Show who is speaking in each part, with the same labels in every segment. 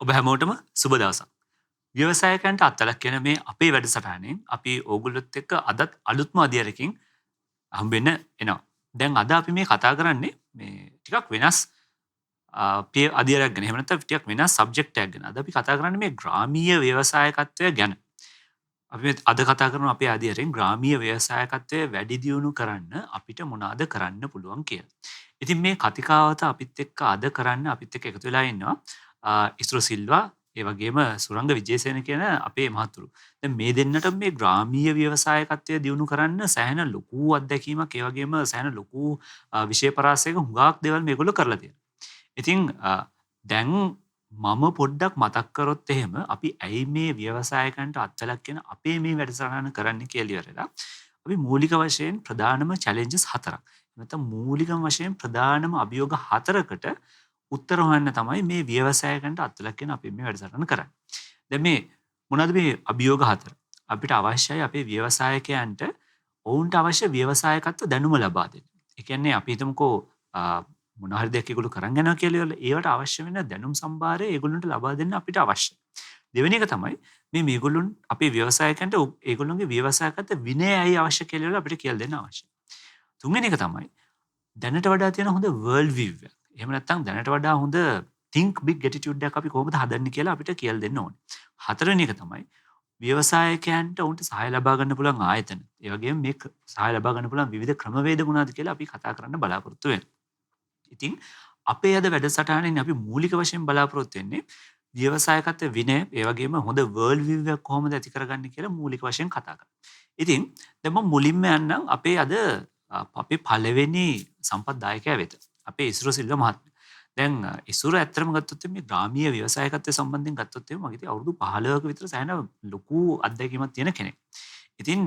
Speaker 1: ඔබ හැමෝටම සුබ දවසක්. ව්‍යවසායකයන්ට අත්දැක කියන මේ අපේ වැඩසටහනෙන් අපි ඕගොල්ලොත් එක්ක අදත් අලුත්ම අදියරකින් හම්බෙන්න එනවා. දැන් අද අපි මේ කතා කරන්නේ මේ ටිකක් වෙනස් අපේ අදියරයක් ගැන. එහෙම නැත්නම් ටිකක් වෙනස් සබ්ජෙක්ට් එකක් ගැන. අද අපි කතා කරන්නේ මේ ග්‍රාමීය ව්‍යවසායකත්වය ගැන. අපි අද කතා කරන අපේ අදියරෙන් ග්‍රාමීය ව්‍යවසායකත්වය වැඩි දියුණු කරන්න අපිට මොනවද කරන්න පුළුවන් කියලා. ඉතින් මේ කතිකාවත අපිත් එක්ක අද කරන්න අපිත් එක්ක එකතු වෙලා ඉන්නවා ඉස්රෝ සිල්වා ඒ වගේම සුරංග විජේසේන කියන අපේ මහතුරු. දැන් මේ දෙන්නට මේ ග්‍රාමීය ව්‍යවසායකත්වය දියුණු කරන්න සෑහෙන ලොකු අත්දැකීමක් ඒ වගේම සෑහෙන ලොකු විෂය පරාසයක හුඟක් දේවල් මේගොල්ලෝ කරලා තියෙනවා. ඉතින් දැන් මම පොඩ්ඩක් මතක් කරොත් එහෙම අපි ඇයි මේ ව්‍යවසායකයන්ට අත්වලක් කියන අපේ මේ වැඩසටහන කරන්න කියලා ඉවරලා අපි මූලික වශයෙන් ප්‍රධානම චැලෙන්ජස් 4ක් නැත්නම් මූලිකම වශයෙන් ප්‍රධානම අභියෝග 4කට උත්තර හොයන්න තමයි මේ ව්‍යවසායකයන්ට අත්වලක් කියන අපි මේ වැඩසටහන කරන්නේ. දැන් මේ මොනවද මේ අභියෝග 4? අපිට අවශ්‍යයි අපේ ව්‍යවසායකයන්ට ඔවුන්ට අවශ්‍ය ව්‍යවසායකත්ව දැනුම ලබා දෙන්න. ඒ කියන්නේ අපි හිතමුකෝ මොන හරි දෙයක් ඒගොල්ලෝ කරන් යනවා කියලා ඒවට අවශ්‍ය වෙන දැනුම් සම්භාරය ඒගොල්ලන්ට ලබා දෙන්න අපිට අවශ්‍යයි. දෙවෙනි එක තමයි මේගොල්ලොන් අපේ ව්‍යවසායකයන්ට ඒගොල්ලන්ගේ ව්‍යවසායකත්ව විනයයි අවශ්‍ය කියලා අපිට කියලා දෙන්න අවශ්‍යයි. තුන්වෙනි එක තමයි දැනට වඩා තියෙන හොඳ වර්ල්ඩ් විව් එක. එහෙම නැත්නම් දැනට වඩා හොඳ think big attitude එකක් අපි කොහොමද හදන්නේ කියලා අපිට කියලා දෙන්න ඕනේ. හතරවෙනි එක තමයි ව්‍යවසායකයන්ට උන්ට සහාය ලබා ගන්න පුළුවන් ආයතන. ඒ වගේම මේ සහාය ලබා ගන්න පුළුවන් විවිධ ක්‍රමවේද මොනවද කියලා අපි කතා කරන්න බලාපොරොත්තු වෙනවා. ඉතින් අපේ අද වැඩසටහනෙන් අපි මූලික වශයෙන් බලාපොරොත්තු වෙන්නේ ව්‍යවසායකත්ව විනය ඒ වගේම හොඳ වර්ල්ඩ් විව් එකක් කොහොමද ඇති කරගන්නේ කියලා මූලික වශයෙන් කතා කරමු. ඉතින් දැන් මම මුලින්ම යන්නම් අපේ අද අපේ පළවෙනි සම්පත්දායකයා වෙත. අපේ ඉස්රෝ සිල්වා මහත්මයා. දැන් ඉස්රෝ ඇත්තටම ගත්තොත් මේ ග්‍රාමීය ව්‍යවසායකත්වය සම්බන්ධයෙන් ගත්තොත් එහම මගේ ඉතින් අවුරුදු 15ක විතර සෑහෙන ලොකු අත්දැකීමක් තියෙන කෙනෙක්. ඉතින්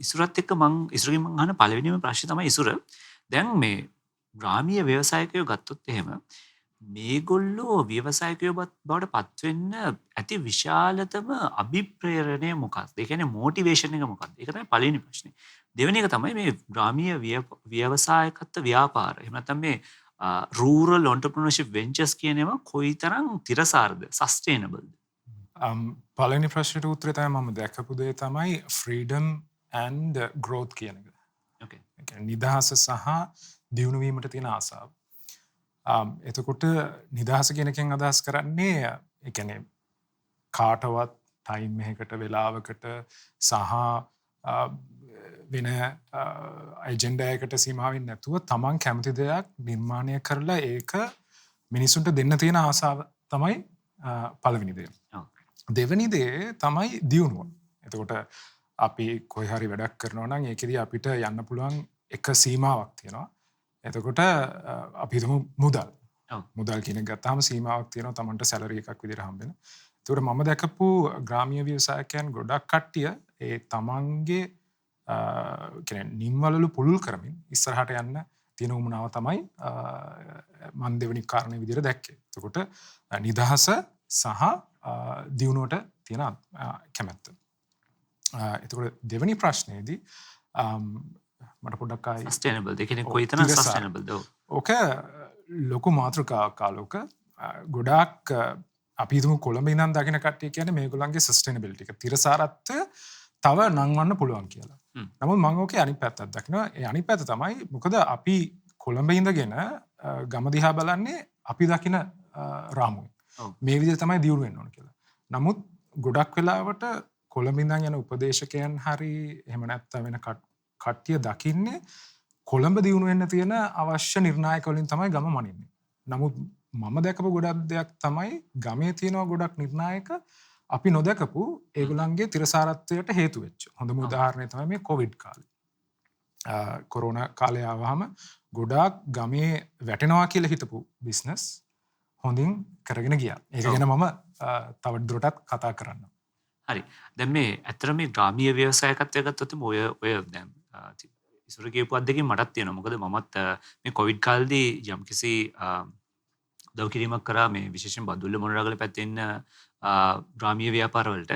Speaker 1: ඉස්රෝත් එක්ක ඉස්රෝගෙන් මම අහන පළවෙනිම ප්‍රශ්නේ තමයි ඉස්රෝ දැන් මේ ග්‍රාමීය ව්‍යවසායකයෝ ගත්තොත් එහෙම මේගොල්ලෝ ව්‍යවසායකයෝ බවට පත් වෙන්න ඇති විශාලතම අභිප්‍රේරණය මොකක්ද? ඒ කියන්නේ මොටිවේෂන් එක මොකක්ද? ඒක තමයි පළවෙනි ප්‍රශ්නේ. දෙවෙනි එක තමයි මේ ග්‍රාමීය ව්‍යවසායකත්ව ව්‍යාපාර. එහෙම නැත්නම් මේ rural entrepreneurship ventures කියන ඒවා කොයිතරම් තිරසාරද? sustainable ද?
Speaker 2: පළවෙනි ප්‍රශ්නට උත්තරය තමයි මම දැකපු දේ තමයි freedom and growth කියන එක.
Speaker 1: Okay.
Speaker 2: ඒ කියන්නේ නිදහස සහ දියුණු වීමට තියෙන ආසාව. එතකොට නිදහස කියන එකෙන් අදහස් කරන්නේ ඒ කියන්නේ කාටවත් ටයිම් එකකට වෙලාවකට සහ වෙන ඇජෙන්ඩා එකකට සීමා වෙන්නේ නැතුව තමන් කැමති දෙයක් නිර්මාණය කරලා ඒක මිනිසුන්ට දෙන්න තියෙන ආසාව තමයි පළවෙනි දේ. දෙවෙනි දේ තමයි දියුණුව. එතකොට අපි කොයි හරි වැඩක් කරනවා නම් ඒකෙදී අපිට යන්න පුළුවන් එක සීමාවක් තියෙනවා. එතකොට අපි හිතමු මුදල්. මුදල් කියන එක ගත්තාම සීමාවක් තියෙනවා තමන්ට සැලරි එකක් විදිහට හම්බ වෙන. ඒතකොට මම දැකපු ග්‍රාමීය ව්‍යවසායකයන් ගොඩක් කට්ටිය ඒ තමන්ගේ කියන්නේ නිම්වලලු පුළුල් කරමින් ඉස්සරහට යන්න තියෙන උමනාව තමයි මම දෙවෙනි කාරණේ විදිහට දැක්කේ. එතකොට නිදහස සහ දියුණුවට තියෙන කැමැත්ත. එතකොට දෙවෙනි ප්‍රශ්නේදී මට පොඩ්ඩක් ආයි
Speaker 1: සස්ටේනබල් ඒ කියන්නේ කොයිතරම් සස්ටේනබල්ද?
Speaker 2: ඕක ලොකු මාතෘකාවක් කාලෝක ගොඩාක් අපි හිතමු කොළඹ ඉඳන් දකින කට්ටිය කියන්නේ මේගොල්ලන්ගේ සස්ටේනබිලිටි එක තිරසාරත්වය තව නංවන්න පුළුවන් කියලා. නමුත් මම ඕකේ අනිත් පැත්තක් දකිනවා. ඒ අනිත් පැත්ත තමයි මොකද අපි කොළඹ ඉඳගෙන ගම දිහා බලන්නේ අපි දකින රාමුවෙන්. මේ විදිහට තමයි දියුණු වෙන්න ඕන කියලා. නමුත් ගොඩක් වෙලාවට කොළඹ ඉඳන් යන උපදේශකයන් හරි එහෙම නැත්නම් වෙන කට්ටිය දකින්නේ කොළඹ දියුණු වෙන්න තියෙන අවශ්‍ය නිර්ණායක වලින් තමයි ගම මනින්නේ. නමුත් මම දැකපු ගොඩක් දෙයක් තමයි ගමේ තියෙනවා ගොඩක් නිර්ණායක අපි නොදකපු ඒගොල්ලන්ගේ තිරසාරත්වයට හේතු වෙච්ච. හොඳම උදාහරණය තමයි මේ කොවිඩ් කාලේ. කොරෝනා කාලේ ආවහම ගොඩාක් ගමේ වැටෙනවා කියලා හිතපු බිස්නස් හොඳින් කරගෙන ගියා. ඒක ගැන මම තව දුරටත් කතා කරන්නම්.
Speaker 1: හරි. දැන් මේ ඇත්තට මේ ග්‍රාමීය ව්‍යවසායකත්වය ගත්තොත් ඔය දැන් ඉස්සර කියපු අද්දකින් මටත් තියෙනවා. මොකද මමත් මේ කොවිඩ් කාලේදී යම්කිසි උදව් කිරීමක් කරා මේ විශේෂයෙන් බදුල්ල මොනරාගල පැත්තේ ඉන්න ග්‍රාමීය ව්‍යාපාරවලට.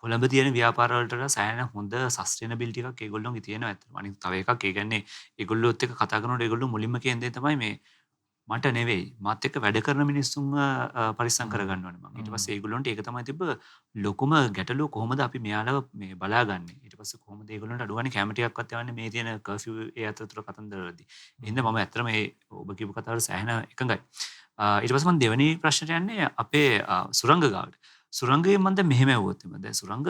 Speaker 1: කොළඹ තියෙන ව්‍යාපාරවලට සෑහෙන හොඳ සස්ටේනබිලිටි එකක් ඒගොල්ලෝගේ තියෙනවා ඇත්තටම. අනිත් තව එකක් ඒ කියන්නේ ඒගොල්ලොත් එක්ක කතා කරනකොට ඒගොල්ලෝ මුලින්ම කියන දේ තමයි මේ මට නෙවෙයි මාත් එක්ක වැඩ කරන මිනිස්සුන්ව පරිස්සම් කරගන්න ඕනේ මම. ඊට පස්සේ ඒගොල්ලන්ට ඒක තමයි තිබ්බ ලොකුම ගැටලුව කොහොමද අපි මෙයාලව මේ බලාගන්නේ. ඊට පස්සේ කොහොමද ඒගොල්ලන්ට අඩුවන්නේ කැම ටිකක්වත් යවන්නේ මේ තියෙන කර්ෆියු ඒ අතරතුර කතන්දරවලදී. එහෙනම් මම ඇත්තටම මේ ඔබ කියපු කතාවට සෑහෙන එකඟයි. ඊට පස්සේ මම දෙවෙනි ප්‍රශ්නට යන්නේ අපේ සුරංග ගාවට. සුරංගයෙන් මම දැන් මෙහෙම ඇහුවොත් එම දැන් සුරංග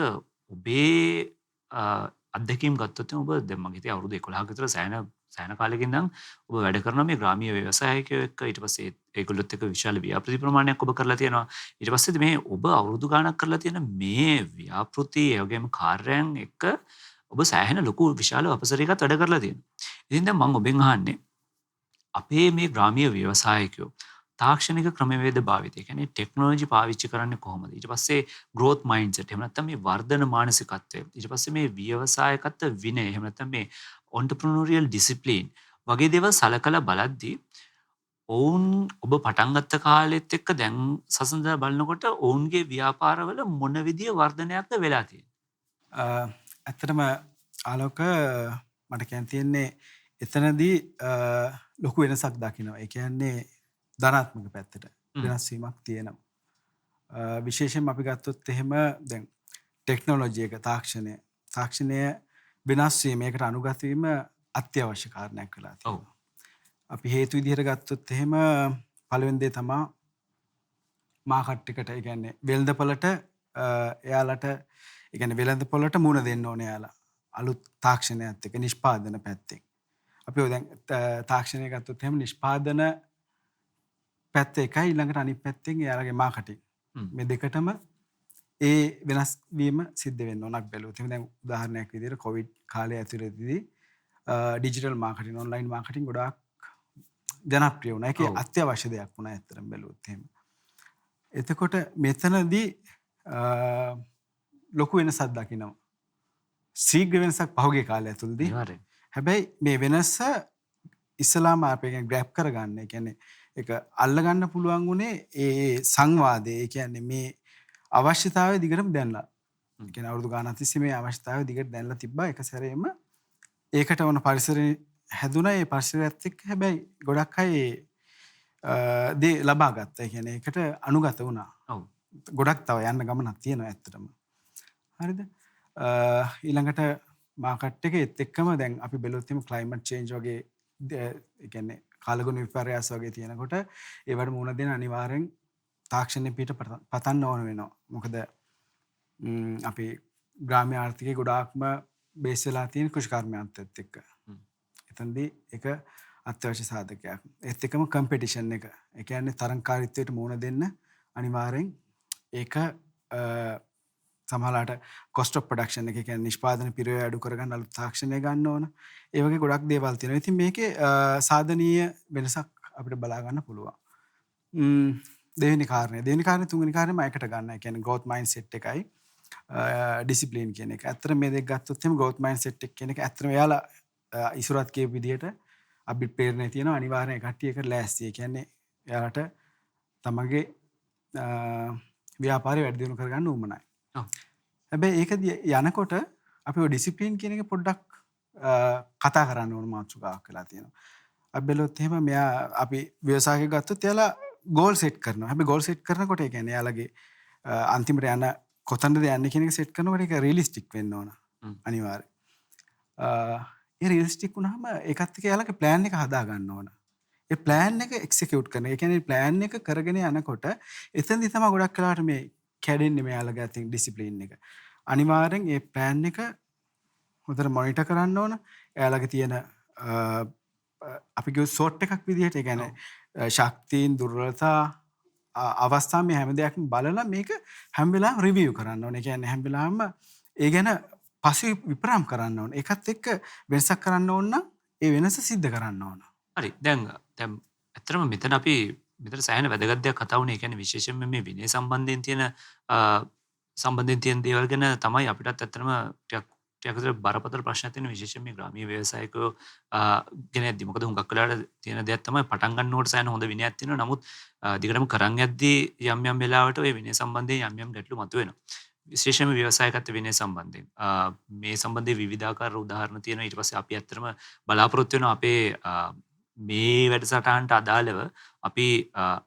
Speaker 1: ඔබේ අත්දැකීම් ගත්තොත් ඔබ දැන් මගේ හිතේ අවුරුදු 11ක විතර සෑහෙන කාලෙකින් ඉඳන් ඔබ වැඩ කරනවා මේ ග්‍රාමීය ව්‍යවසායකයෝ එක්ක. ඊට පස්සේ ඒගොල්ලොත් එක්ක විශාල ව්‍යාපෘති ප්‍රමාණයක් ඔබ කරලා තියෙනවා. ඊට පස්සේ මේ ඔබ අවුරුදු ගාණක් කරලා තියෙන මේ ව්‍යාපෘති ඒ වගේම කාර්යයන් එක්ක ඔබ සෑහෙන ලොකු විශාල අපසරයකට වැඩ කරලා තියෙනවා. ඉතින් දැන් මම ඔබෙන් අහන්නේ අපේ මේ ග්‍රාමීය ව්‍යවසායකයෝ තාක්ෂණික ක්‍රමවේද භාවිතය කියන්නේ ටෙක්නොලොජි පාවිච්චි කරන්නේ කොහොමද? ඊට පස්සේ growth mindset එහෙම නැත්නම් මේ වර්ධන මානසිකත්වය. ඊට පස්සේ මේ ව්‍යවසායකත්ව විනය එහෙම නැත්නම් මේ entrepreneurial discipline වගේ දේවල් සලකලා බලද්දී ඔවුන් ඔබ පටන් ගත්ත කාලෙත් එක්ක දැන් සසඳලා බලනකොට ඔවුන්ගේ ව්‍යාපාරවල මොන විදිය වර්ධනයක්ද වෙලා තියෙන්නේ?
Speaker 3: ඇත්තටම ආලෝක මට කියන්න තියෙන්නේ එතනදී ලොකු වෙනසක් දකිනවා. ඒ කියන්නේ ධනාත්මක පැත්තට වෙනස් වීමක් තියෙනවා. විශේෂයෙන්ම අපි ගත්තොත් එහෙම දැන් ටෙක්නොලොජි එක තාක්ෂණය වෙනස් වීම ඒකට අනුගත වීම අත්‍යවශ්‍ය කාරණයක් වෙලා තියෙනවා. අපි හේතු විදිහට ගත්තොත් එහෙම පළවෙනි දේ තමයි මාකට් එකට ඒ කියන්නේ වෙළඳපොළට එයාලට ඒ කියන්නේ වෙළඳපොළට මුණ දෙන්න ඕනේ එයාලා. අලුත් තාක්ෂණයත් එක්ක නිෂ්පාදන පැත්තෙන්. අපි දැන් තාක්ෂණය ගත්තොත් එහෙම නිෂ්පාදන පැත්ත එකයි ඊළඟට අනිත් පැත්තෙන් එයාලගේ මාකටිං. මේ දෙකටම ඒ වෙනස් වීම සිද්ධ වෙන්න ඕනක් බැලුවොත්. එහෙනම් දැන් උදාහරණයක් විදිහට කොවිඩ් කාලය ඇතුළතදී ඩිජිටල් මාකටිං ඔන්ලයින් මාකටිං ගොඩාක් ජනප්‍රිය වුණා. ඒක අත්‍යවශ්‍ය දෙයක් වුණා ඇත්තටම බැලුවොත් එහෙම. එතකොට මෙතනදී ලොකු වෙනසක් දකිනවා. ශීඝ්‍ර වෙනසක් පහුගිය කාලය ඇතුළතදී. හැබැයි මේ වෙනස ඉස්සලාම අපේ ග්‍රැබ් කරගන්න. ඒ කියන්නේ ඒක අල්ලගන්න පුළුවන් උනේ ඒ සංවාදයේ. ඒ කියන්නේ මේ අවශ්‍යතාවය දිගටම දැන්ලා. ඒ කියන්නේ අවුරුදු ගානක් තිස්සේ මේ අවශ්‍යතාවය දිගට දැන්ලා තිබ්බා. එක සැරේම ඒකට වුණ පරිසරය හැදුනා. ඒ පරිසරයත් එක්ක හැබැයි ගොඩක් අය දේ ලබා ගත්තා. ඒ කියන්නේ ඒකට අනුගත වුණා.
Speaker 1: ඔව්.
Speaker 3: ගොඩක් තව යන්න ගමනක් තියෙනවා ඇත්තටම. හරිද? ඊළඟට මාකට් එකේ ඒත් එක්කම දැන් අපි බැලුවොත් එහෙම ක්ලයිමේට් චේන්ජ් වගේ ඒ කියන්නේ කාලගුණ විපර්යාස වගේ තියෙනකොට ඒවට මුහුණ දෙන අනිවාර්යෙන් තාක්ෂණය පිට පතන්න ඕන වෙනවා. මොකද අපි ග්‍රාම්‍ය ආර්ථිකයේ ගොඩාක්ම බේස් වෙලා තියෙන කෘෂිකර්මයන්ත් එක්ක. එතනදී ඒක අත්‍යවශ්‍ය සාධකයක්. ඒත් එක්කම කම්පිටිෂන් එක. ඒ කියන්නේ තරංකාරීත්වයට මුහුණ දෙන්න අනිවාර්යෙන් ඒක සමහරලාට කොස්ට් ඔෆ් ප්‍රොඩක්ෂන් එක කියන්නේ නිෂ්පාදන පිරවැය අඩු කරගන්න අලුත් තාක්ෂණය ගන්න ඕන. ඒ වගේ ගොඩක් දේවල් තියෙනවා. ඉතින් මේකේ සාධනීය වෙනසක් අපිට බලා ගන්න පුළුවන්. දෙවෙනි කාරණය තුන්වෙනි කාරණයම එකට ගන්න. ඒ කියන්නේ growth mindset එකයි discipline කියන එක. ඇත්තට මේ දෙක ගත්තොත් එහෙම growth mindset එක කියන එක ඇත්තටම එයාලා ඉසුරත් කියපු විදිහට අපිට ප්‍රේරණය තියෙනවා. අනිවාර්යෙන් කට්ටිය එකට ලෑස්ති. ඒ කියන්නේ එයාලට තමගේ ව්‍යාපාරය වැඩි දියුණු කරගන්න උවමනයි. හැබැයි ඒකදී යනකොට අපි ඔය ඩිසිප්ලින් කියන එක පොඩ්ඩක් කතා කරන්න ඕන මාතෘකාවක් වෙලා තියෙනවා. අපි බැලුවොත් එහෙම මෙයා අපි ව්‍යවසායක ගත්තොත් එයාලා ගෝල් සෙට් කරනවා. හැබැයි ගෝල් සෙට් කරනකොට ඒ කියන්නේ එයාලගේ අන්තිමට යන කොතනද යන්නේ කියන එක සෙට් කරනකොට ඒක රියලිස්ටික් වෙන්න ඕන. අනිවාර්යයෙන්. ඒ රියලිස්ටික් වුණාම ඒකත් එක්ක එයාලගේ ප්ලෑන් එක හදා ගන්න ඕන. ඒ ප්ලෑන් එක එක්සිකියුට් කරන. ඒ කියන්නේ ප්ලෑන් එක කරගෙන යනකොට එතනදී තමයි ගොඩක් වෙලාවට මේ කැඩෙන්නේ මෙයාලගේ අතින් ඩිසිප්ලින් එක. අනිවාර්යෙන් ඒ ප්ලෑන් එක හොඳට මොනිටර් කරන්න ඕන. එයාලගේ තියෙන අපි කියු සෝට් එකක් විදිහට ඒ කියන්නේ ශක්තියින් දුර්වලතා අවස්ථා මේ හැම දෙයක්ම බලලා මේක හැම වෙලාවෙම රිවිව් කරන්න ඕනේ. ඒ කියන්නේ හැම වෙලාවෙම ඒ ගැන පසු විපරම් කරන්න ඕනේ. ඒකත් එක්ක වෙනසක් කරන්න ඕන නම් ඒ වෙනස සිද්ධ කරන්න ඕන.
Speaker 1: හරි. දැන් ඇත්තටම මෙතන අපි මෙතන සෑහෙන වැදගත් දෙයක් කතා වුණේ. ඒ කියන්නේ විශේෂයෙන්ම මේ විනය සම්බන්ධයෙන් තියෙන දේවල් ගැන තමයි අපිටත් ඇත්තටම ටිකක් බරපතල ප්‍රශ්නයක් තියෙන විශේෂයෙන් මේ ග්‍රාමීය ව්‍යවසායකයෝ ගැන යද්දි. මොකද හුඟක් වෙලාවට තියෙන දෙයක් තමයි පටන් ගන්නකොට සෑහෙන හොඳ විනයක් තියෙනවා. නමුත් දිගටම කරන් යද්දී යම් වෙලාවට ওই විනය සම්බන්ධයෙන් යම් ගැටලු මතුවෙනවා. විශේෂයෙන්ම ව්‍යවසායකත්ව විනය සම්බන්ධයෙන්. මේ සම්බන්ධයෙන් විවිධාකාර උදාහරණ තියෙනවා. ඊට පස්සේ අපි ඇත්තටම බලාපොරොත්තු වෙනවා අපේ මේ වැඩසටහන්ට අදාළව අපි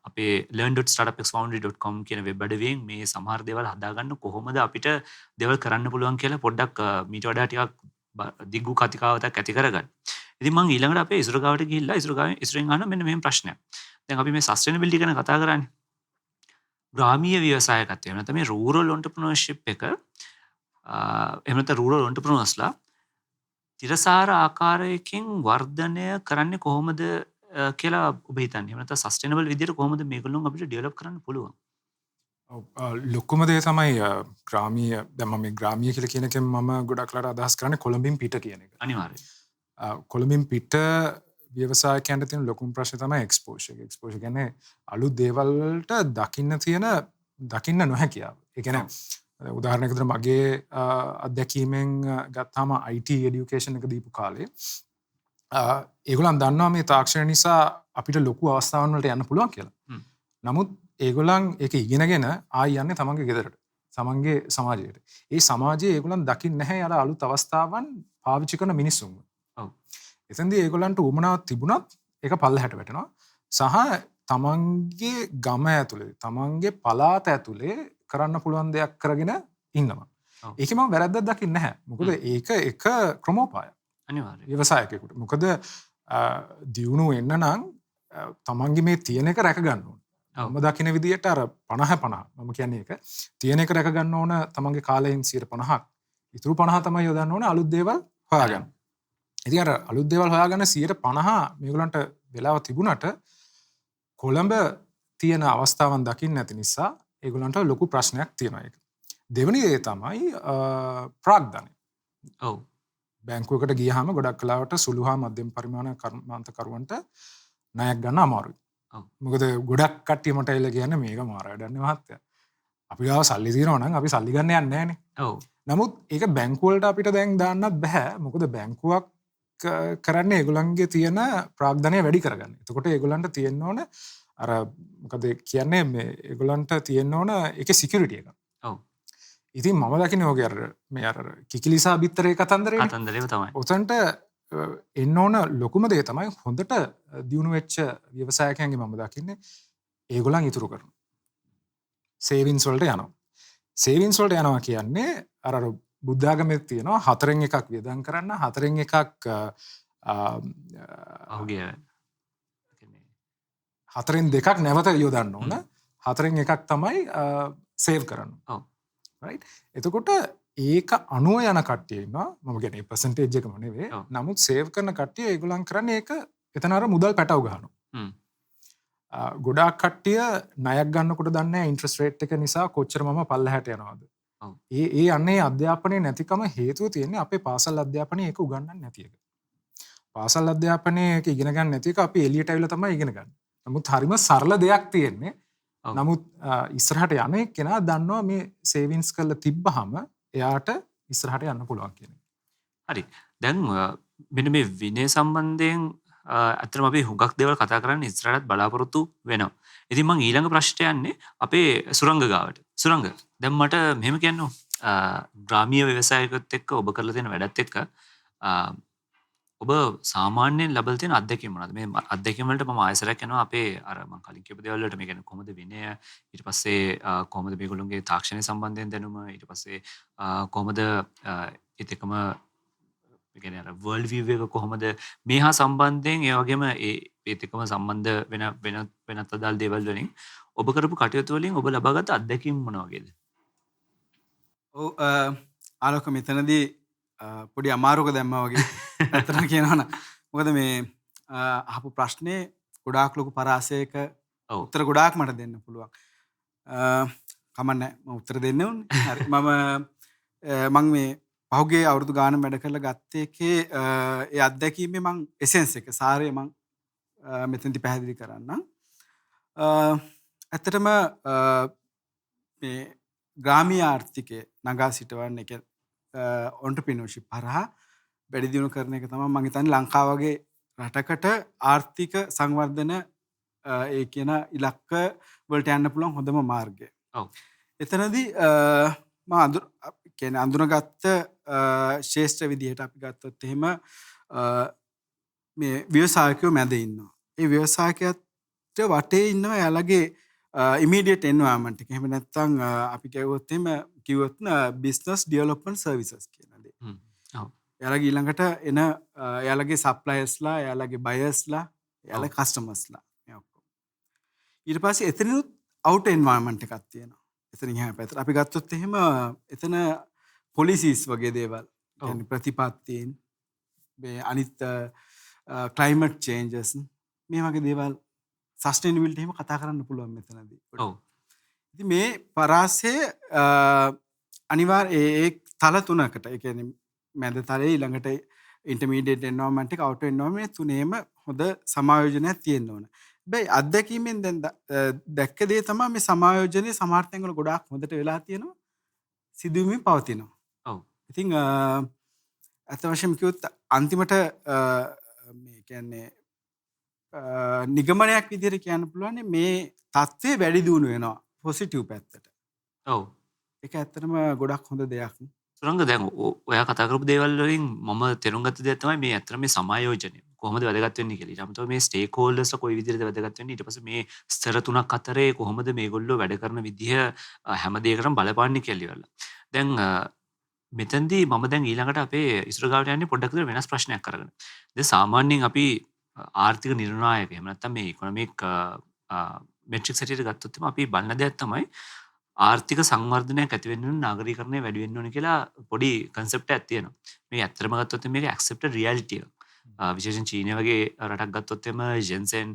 Speaker 1: අපේ learn.startupexfoundry.com කියන වෙබ් අඩවියෙන් මේ සමහර දේවල් හදාගන්න කොහොමද අපිට දේවල් කරන්න පුළුවන් කියලා පොඩ්ඩක් මීට වඩා ටිකක් දිගු කතිකාවතක් ඇති කරගන්න. ඉතින් මම ඊළඟට අපේ ඉසුරුගාවට ගිහිල්ලා ඉසුරෙන් අහන මෙන්න මෙහෙම ප්‍රශ්නයක්. දැන් අපි මේ සස්ටේනබිලිටි ගැන කතා කරන්නේ. ග්‍රාමීය ව්‍යවසායකත්වය නැත්නම් මේ රූරල් එන්ටර්ප්‍රෙනර්ෂිප් එක එහෙම නැත්නම් රූරල් එන්ටර්ප්‍රෙනර්ස්ලා තිරසාර ආකාරයකින් වර්ධනය කරන්නේ කොහොමද කියලා ඔබ හිතන්නේ? එහෙම නැත්නම් සස්ටේනබල් විදියට කොහොමද මේගොල්ලෝ අපිට ඩෙවලොප් කරන්න පුළුවන්?
Speaker 2: ලොකුම දේ තමයි ග්‍රාමීය දැන් මම මේ ග්‍රාමීය කියලා කියන එකෙන් මම ගොඩක් ලාට අදහස් කරන්නේ කොළඹින් පිට කියන එක.
Speaker 1: අනිවාර්යයෙන්.
Speaker 2: කොළඹින් පිට ව්‍යවසායකයන්ට තියෙන ලොකුම ප්‍රශ්නේ තමයි එක්ස්පෝෂර් එක. එක්ස්පෝෂර් කියන්නේ අලුත් දේවල් වලට දකින්න නොහැකියාව. ඒ කියන්නේ උදාහරණයකට මගේ අත්දැකීමෙන් ගත්තාම IT එඩියුකේෂන් එක දීපු කාලේ ඒගොල්ලන් දන්නවා මේ තාක්ෂණය නිසා අපිට ලොකු අවස්ථාවන් වලට යන්න පුළුවන් කියලා. නමුත් ඒගොල්ලන් ඒක ඉගෙනගෙන ආයි යන්නේ තමන්ගේ ගෙදරට, තමන්ගේ සමාජයට. ඒ සමාජයේ ඒගොල්ලන් දකින්නේ නැහැ අර අලුත් අවස්ථාවන් පාවිච්චි කරන මිනිස්සුන්ව. ඔව්. එතෙන්දී ඒගොල්ලන්ට උවමනාවක් තිබුණත් ඒක පල්ලෙහාට වැටෙනවා. සහ තමන්ගේ ගම ඇතුලේ, තමන්ගේ පළාත ඇතුලේ කරන්න පුළුවන් දෙයක් කරගෙන ඉන්නවා. ඒකේ මම වැරද්දක් දකින්නේ නැහැ. මොකද ඒක එක ක්‍රමෝපායක්. අනිවාර්යයෙන්. ව්‍යවසායකයෙකුට. මොකද දියුණු වෙන්න නම් තමන්ගේ මේ තියෙන එක රැක ගන්න ඕන. මම දකින විදිහට අර 50 මම කියන්නේ ඒක තියෙන එක රැක ගන්න ඕන තමන්ගේ කාලයෙන් 50%ක්. ඉතුරු 50 තමයි යොදන්න ඕන අලුත් දේවල් හොයාගන්න. ඉතින් අර අලුත් දේවල් හොයාගන්න 50% මේගොල්ලන්ට වෙලාව තිබුණට කොළඹ තියෙන අවස්ථාවන් දකින්න නැති නිසා ඒගොල්ලන්ට ලොකු ප්‍රශ්නයක් තියෙනවා ඒක. දෙවෙනි දේ තමයි ප්‍රාග්ධනය. ඔව්. බැංකුවකට ගියහම ගොඩක් කලාවට සුළු හා මධ්‍යම පරිමාණ කර්මාන්තකරුවන්ට ණයක් ගන්න අමාරුයි. මොකද ගොඩක් කට්ටිය මට එල්ල කියන්නේ මේක මාර වැඩක් නේ මහත්තයා. අපි ගාව සල්ලි තියෙනවා නම් අපි සල්ලි ගන්න යන්නේ නැහනේ. ඔව්. නමුත් ඒක බැංකුව වලට අපිට දැන් දාන්නත් බෑ. මොකද බැංකුවක් කරන්නේ ඒගොල්ලන්ගේ තියෙන ප්‍රාග්ධනය වැඩි කරගන්න. එතකොට ඒගොල්ලන්ට තියෙන්න ඕන අර මොකද කියන්නේ මේ ඒගොල්ලන්ට තියෙන්න ඕන ඒකේ සිකියුරිටි එක. ඔව්. ඉතින් මම දකින්නේ ඔගේ අර කිකිලිසා බිත්තරේ කතන්දරේ. කතන්දරේම තමයි. ඔතනට එන්න ඕන ලොකුම දේ තමයි හොඳට දියුණු වෙච්ච ව්‍යවසායකයන්ගේ මම දකින්නේ ඒගොල්ලන් ඉතුරු කරනවා. සේවින්ස් වලට යනවා. සේවින්ස් වලට යනවා කියන්නේ අර බුද්ධාගමේ තියෙනවා 4න් එකක් වියදම් කරන්න 4න් එකක් ඔහුගේ 4න් 2ක් නැවත යොදන්න ඕන 4න් එකක් තමයි සේව් කරන්න. ඔව්. රයිට්. එතකොට ඒක අනුව යන කට්ටිය ඉන්නවා. මම කියන්නේ පර්සන්ටේජ් එකම නෙවෙයි. නමුත් සේව් කරන කට්ටිය ඒගොල්ලන් කරන්නේ ඒක එතන අර මුදල් පැටව ගන්නවා. ගොඩාක් කට්ටිය ණයක් ගන්නකොට දන්නේ නැහැ ඉන්ට්‍රස්ට් රේට් එක නිසා කොච්චර මම පල්ලෙහාට යනවද. ඒ අන්නේ අධ්‍යාපනයේ නැතිකම හේතුව තියෙන්නේ අපේ පාසල් අධ්‍යාපනයේ ඒක උගන්වන්නේ නැති එක. පාසල් අධ්‍යාපනයේ ඒක ඉගෙන ගන්න නැති එක අපි එළියට ආවිලා තමයි ඉගෙන ගන්න. නමුත් හරිම සරල දෙයක් තියෙන්නේ. නමුත් ඉස්සරහට යන එක්කෙනා දන්නවා මේ සේවින්ස් කරලා තිබ්බහම එයාට ඉස්සරහට යන්න පුළුවන් කියන එක.
Speaker 1: හරි. දැන් මෙන්න මේ විනය සම්බන්ධයෙන් අතරම අපි හුඟක් දේවල් කතා කරන්න ඉස්සරහට බලාපොරොත්තු වෙනවා. ඉතින් මම ඊළඟ ප්‍රශ්නට යන්නේ අපේ සුරංග ගාවට. සුරංග දැන් මට මෙහෙම කියන්න ග්‍රාමීය ව්‍යවසායකත් එක්ක ඔබ කරලා තියෙන වැඩත් එක්ක ඔබ සාමාන්‍යයෙන් ලබලා තියෙන අත්දැකීම් මොනවද? මේ අත්දැකීම් වලට මම ආයසරයක් යනවා අපේ අර මම කලින් කියපු දේවල් වලට මේ කියන්නේ කොහොමද විනය ඊට පස්සේ කොහොමද මේගොල්ලෝගේ තාක්ෂණය සම්බන්ධයෙන් දැනුම ඊට පස්සේ කොහොමද ඒත් එකම ඒ කියන්නේ අර වර්ල්ඩ් විව් එක කොහොමද මේ හා සම්බන්ධයෙන් ඒ වගේම ඒත් එකම සම්බන්ධ වෙනත් අදාළ දේවල් වලින් ඔබ කරපු කටයුතු වලින් ඔබ ලබාගත් අත්දැකීම් මොන වගේද?
Speaker 3: ඔව් ආලෝක මෙතනදී පොඩි අමාරුවක දැම්මා වගේ ඇත්තටම කියනවනම් මොකද මේ අහපු ප්‍රශ්නේ ගොඩාක් ලොකු පරාසයක උත්තර ගොඩාක් මට දෙන්න පුළුවන්. කමන්නේ මම උත්තර දෙන්න ඕනේ. හරි මම මේ පහුගිය අවුරුදු ගාන වැඩ කරලා ගත්තේ එකේ ඒ අත්දැකීමේ මං එසෙන්ස් එක සාරය මං මෙතනදී පැහැදිලි කරන්නම්. ඇත්තටම මේ ග්‍රාමීය ආර්ථිකය නගා සිටවන්න එක ඔන්ටර්ප්‍රීනර්ෂිප් හරහා වැඩි දියුණු කරන එක තමයි මම හිතන්නේ ලංකාව වගේ රටකට ආර්ථික සංවර්ධන ඒ කියන ඉලක්ක වලට යන්න පුළුවන් හොඳම මාර්ගය. ඔව්. එතනදී මම අඳුනගත්ත ශේෂ්ත්‍ර විදිහට අපි ගත්තොත් එහෙම මේ ව්‍යවසායකයෝ මැද ඉන්නවා. ඒ ව්‍යවසායකයන්ට වටේ ඉන්නවා එයාලගේ ඉමීඩියට් එන්වයරන්මන්ට් එක. එහෙම නැත්නම් අපි කිව්වොත් බිස්නස් ඩෙවලොප්මන්ට් සර්විසස් කියන දේ. එයාලගේ ඊළඟට එන එයාලගේ සප්ලයර්ස්ලා, එයාලගේ බයර්ස්ලා, එයාලගේ කස්ටමර්ස්ලා මේ ඔක්කොම. ඊට පස්සේ එතනිනුත් අවුට් එන්වයරන්මන්ට් එකක් තියෙනවා. එතනින් එහා පැත්තට අපි ගත්තොත් එහෙම එතන පොලිසිස් වගේ දේවල්. කියන්නේ ප්‍රතිපත්තීන් මේ අනිත් ක්ලයිමට් චේන්ජස් මේ වගේ දේවල් සස්ටේනබිලිටි එහෙම කතා කරන්න පුළුවන් මෙතනදී.
Speaker 1: ඔව්.
Speaker 3: ඉතින් මේ පරාසය අනිවාර්ය ඒ තල තුනකට ඒ කියන්නේ මැද තලයේ ඊළඟට ඉන්ටර්මීඩියට් එන්වයරන්මන්ට් එක අවුට් එන්වයරන්මන්ට් තුනේම හොඳ සමායෝජනයක් තියෙන්න ඕන. හැබැයි අත්දැකීමෙන් දැන් දැක්ක දේ තමයි මේ සමායෝජනයේ සමහර වල ගොඩාක් හොඳට වෙලා තියෙනවා. සිදුවීමෙන් පවතිනවා.
Speaker 1: ඔව්.
Speaker 3: ඉතින් අත වශයෙන් කිව්වොත් අන්තිමට මේ කියන්නේ නිගමනයක් විදිහට කියන්න පුළුවන් මේ තත්ත්වය වැඩි දියුණු වෙනවා පොසිටිව් පැත්තට.
Speaker 1: ඔව්.
Speaker 3: ඒක ඇත්තටම ගොඩක් හොඳ දෙයක්.
Speaker 1: සුරංග දැන් ඔයා කතා කරපු දේවල් වලින් මම තේරුම් ගත්ත දේ තමයි මේ ඇත්තට මේ සමායෝජනය කොහොමද වැදගත් වෙන්නේ කියලා. ඊට අමතරව මේ ස්ටේක් හෝල්ඩර්ස්ලා කොයි විදිහටද වැදගත් වෙන්නේ. ඊට පස්සේ මේ ස්තර තුනක් අතරේ කොහොමද මේගොල්ලෝ වැඩ කරන විදිහ හැම දෙයකටම බලපාන්නේ කියලා ඉවරලා. දැන් මෙතෙන්දී මම දැන් ඊළඟට අපේ ඉස්සරහට යන්නේ පොඩ්ඩක් විතර වෙනස් ප්‍රශ්නයක් අරගෙන. දැන් සාමාන්‍යයෙන් අපි ආර්ථික නිර්ණායක එහෙම නැත්නම් මේ ඉකොනොමික් මෙට්‍රික්ස් හැටියට ගත්තොත් අපි බලන දෙයක් තමයි ආර්ථික සංවර්ධනයක් ඇති වෙන්න ඕන නාගරීකරණය වැඩි වෙන්න ඕන කියලා පොඩි කන්සෙප්ට් එකක් තියෙනවා. මේ ඇත්තටම ගත්තොත් මේක ඇක්සෙප්ටඩ් රියැලිටි එක. විශේෂයෙන් චීනය වගේ රටක් ගත්තොත් එම ජෙන්සෙන්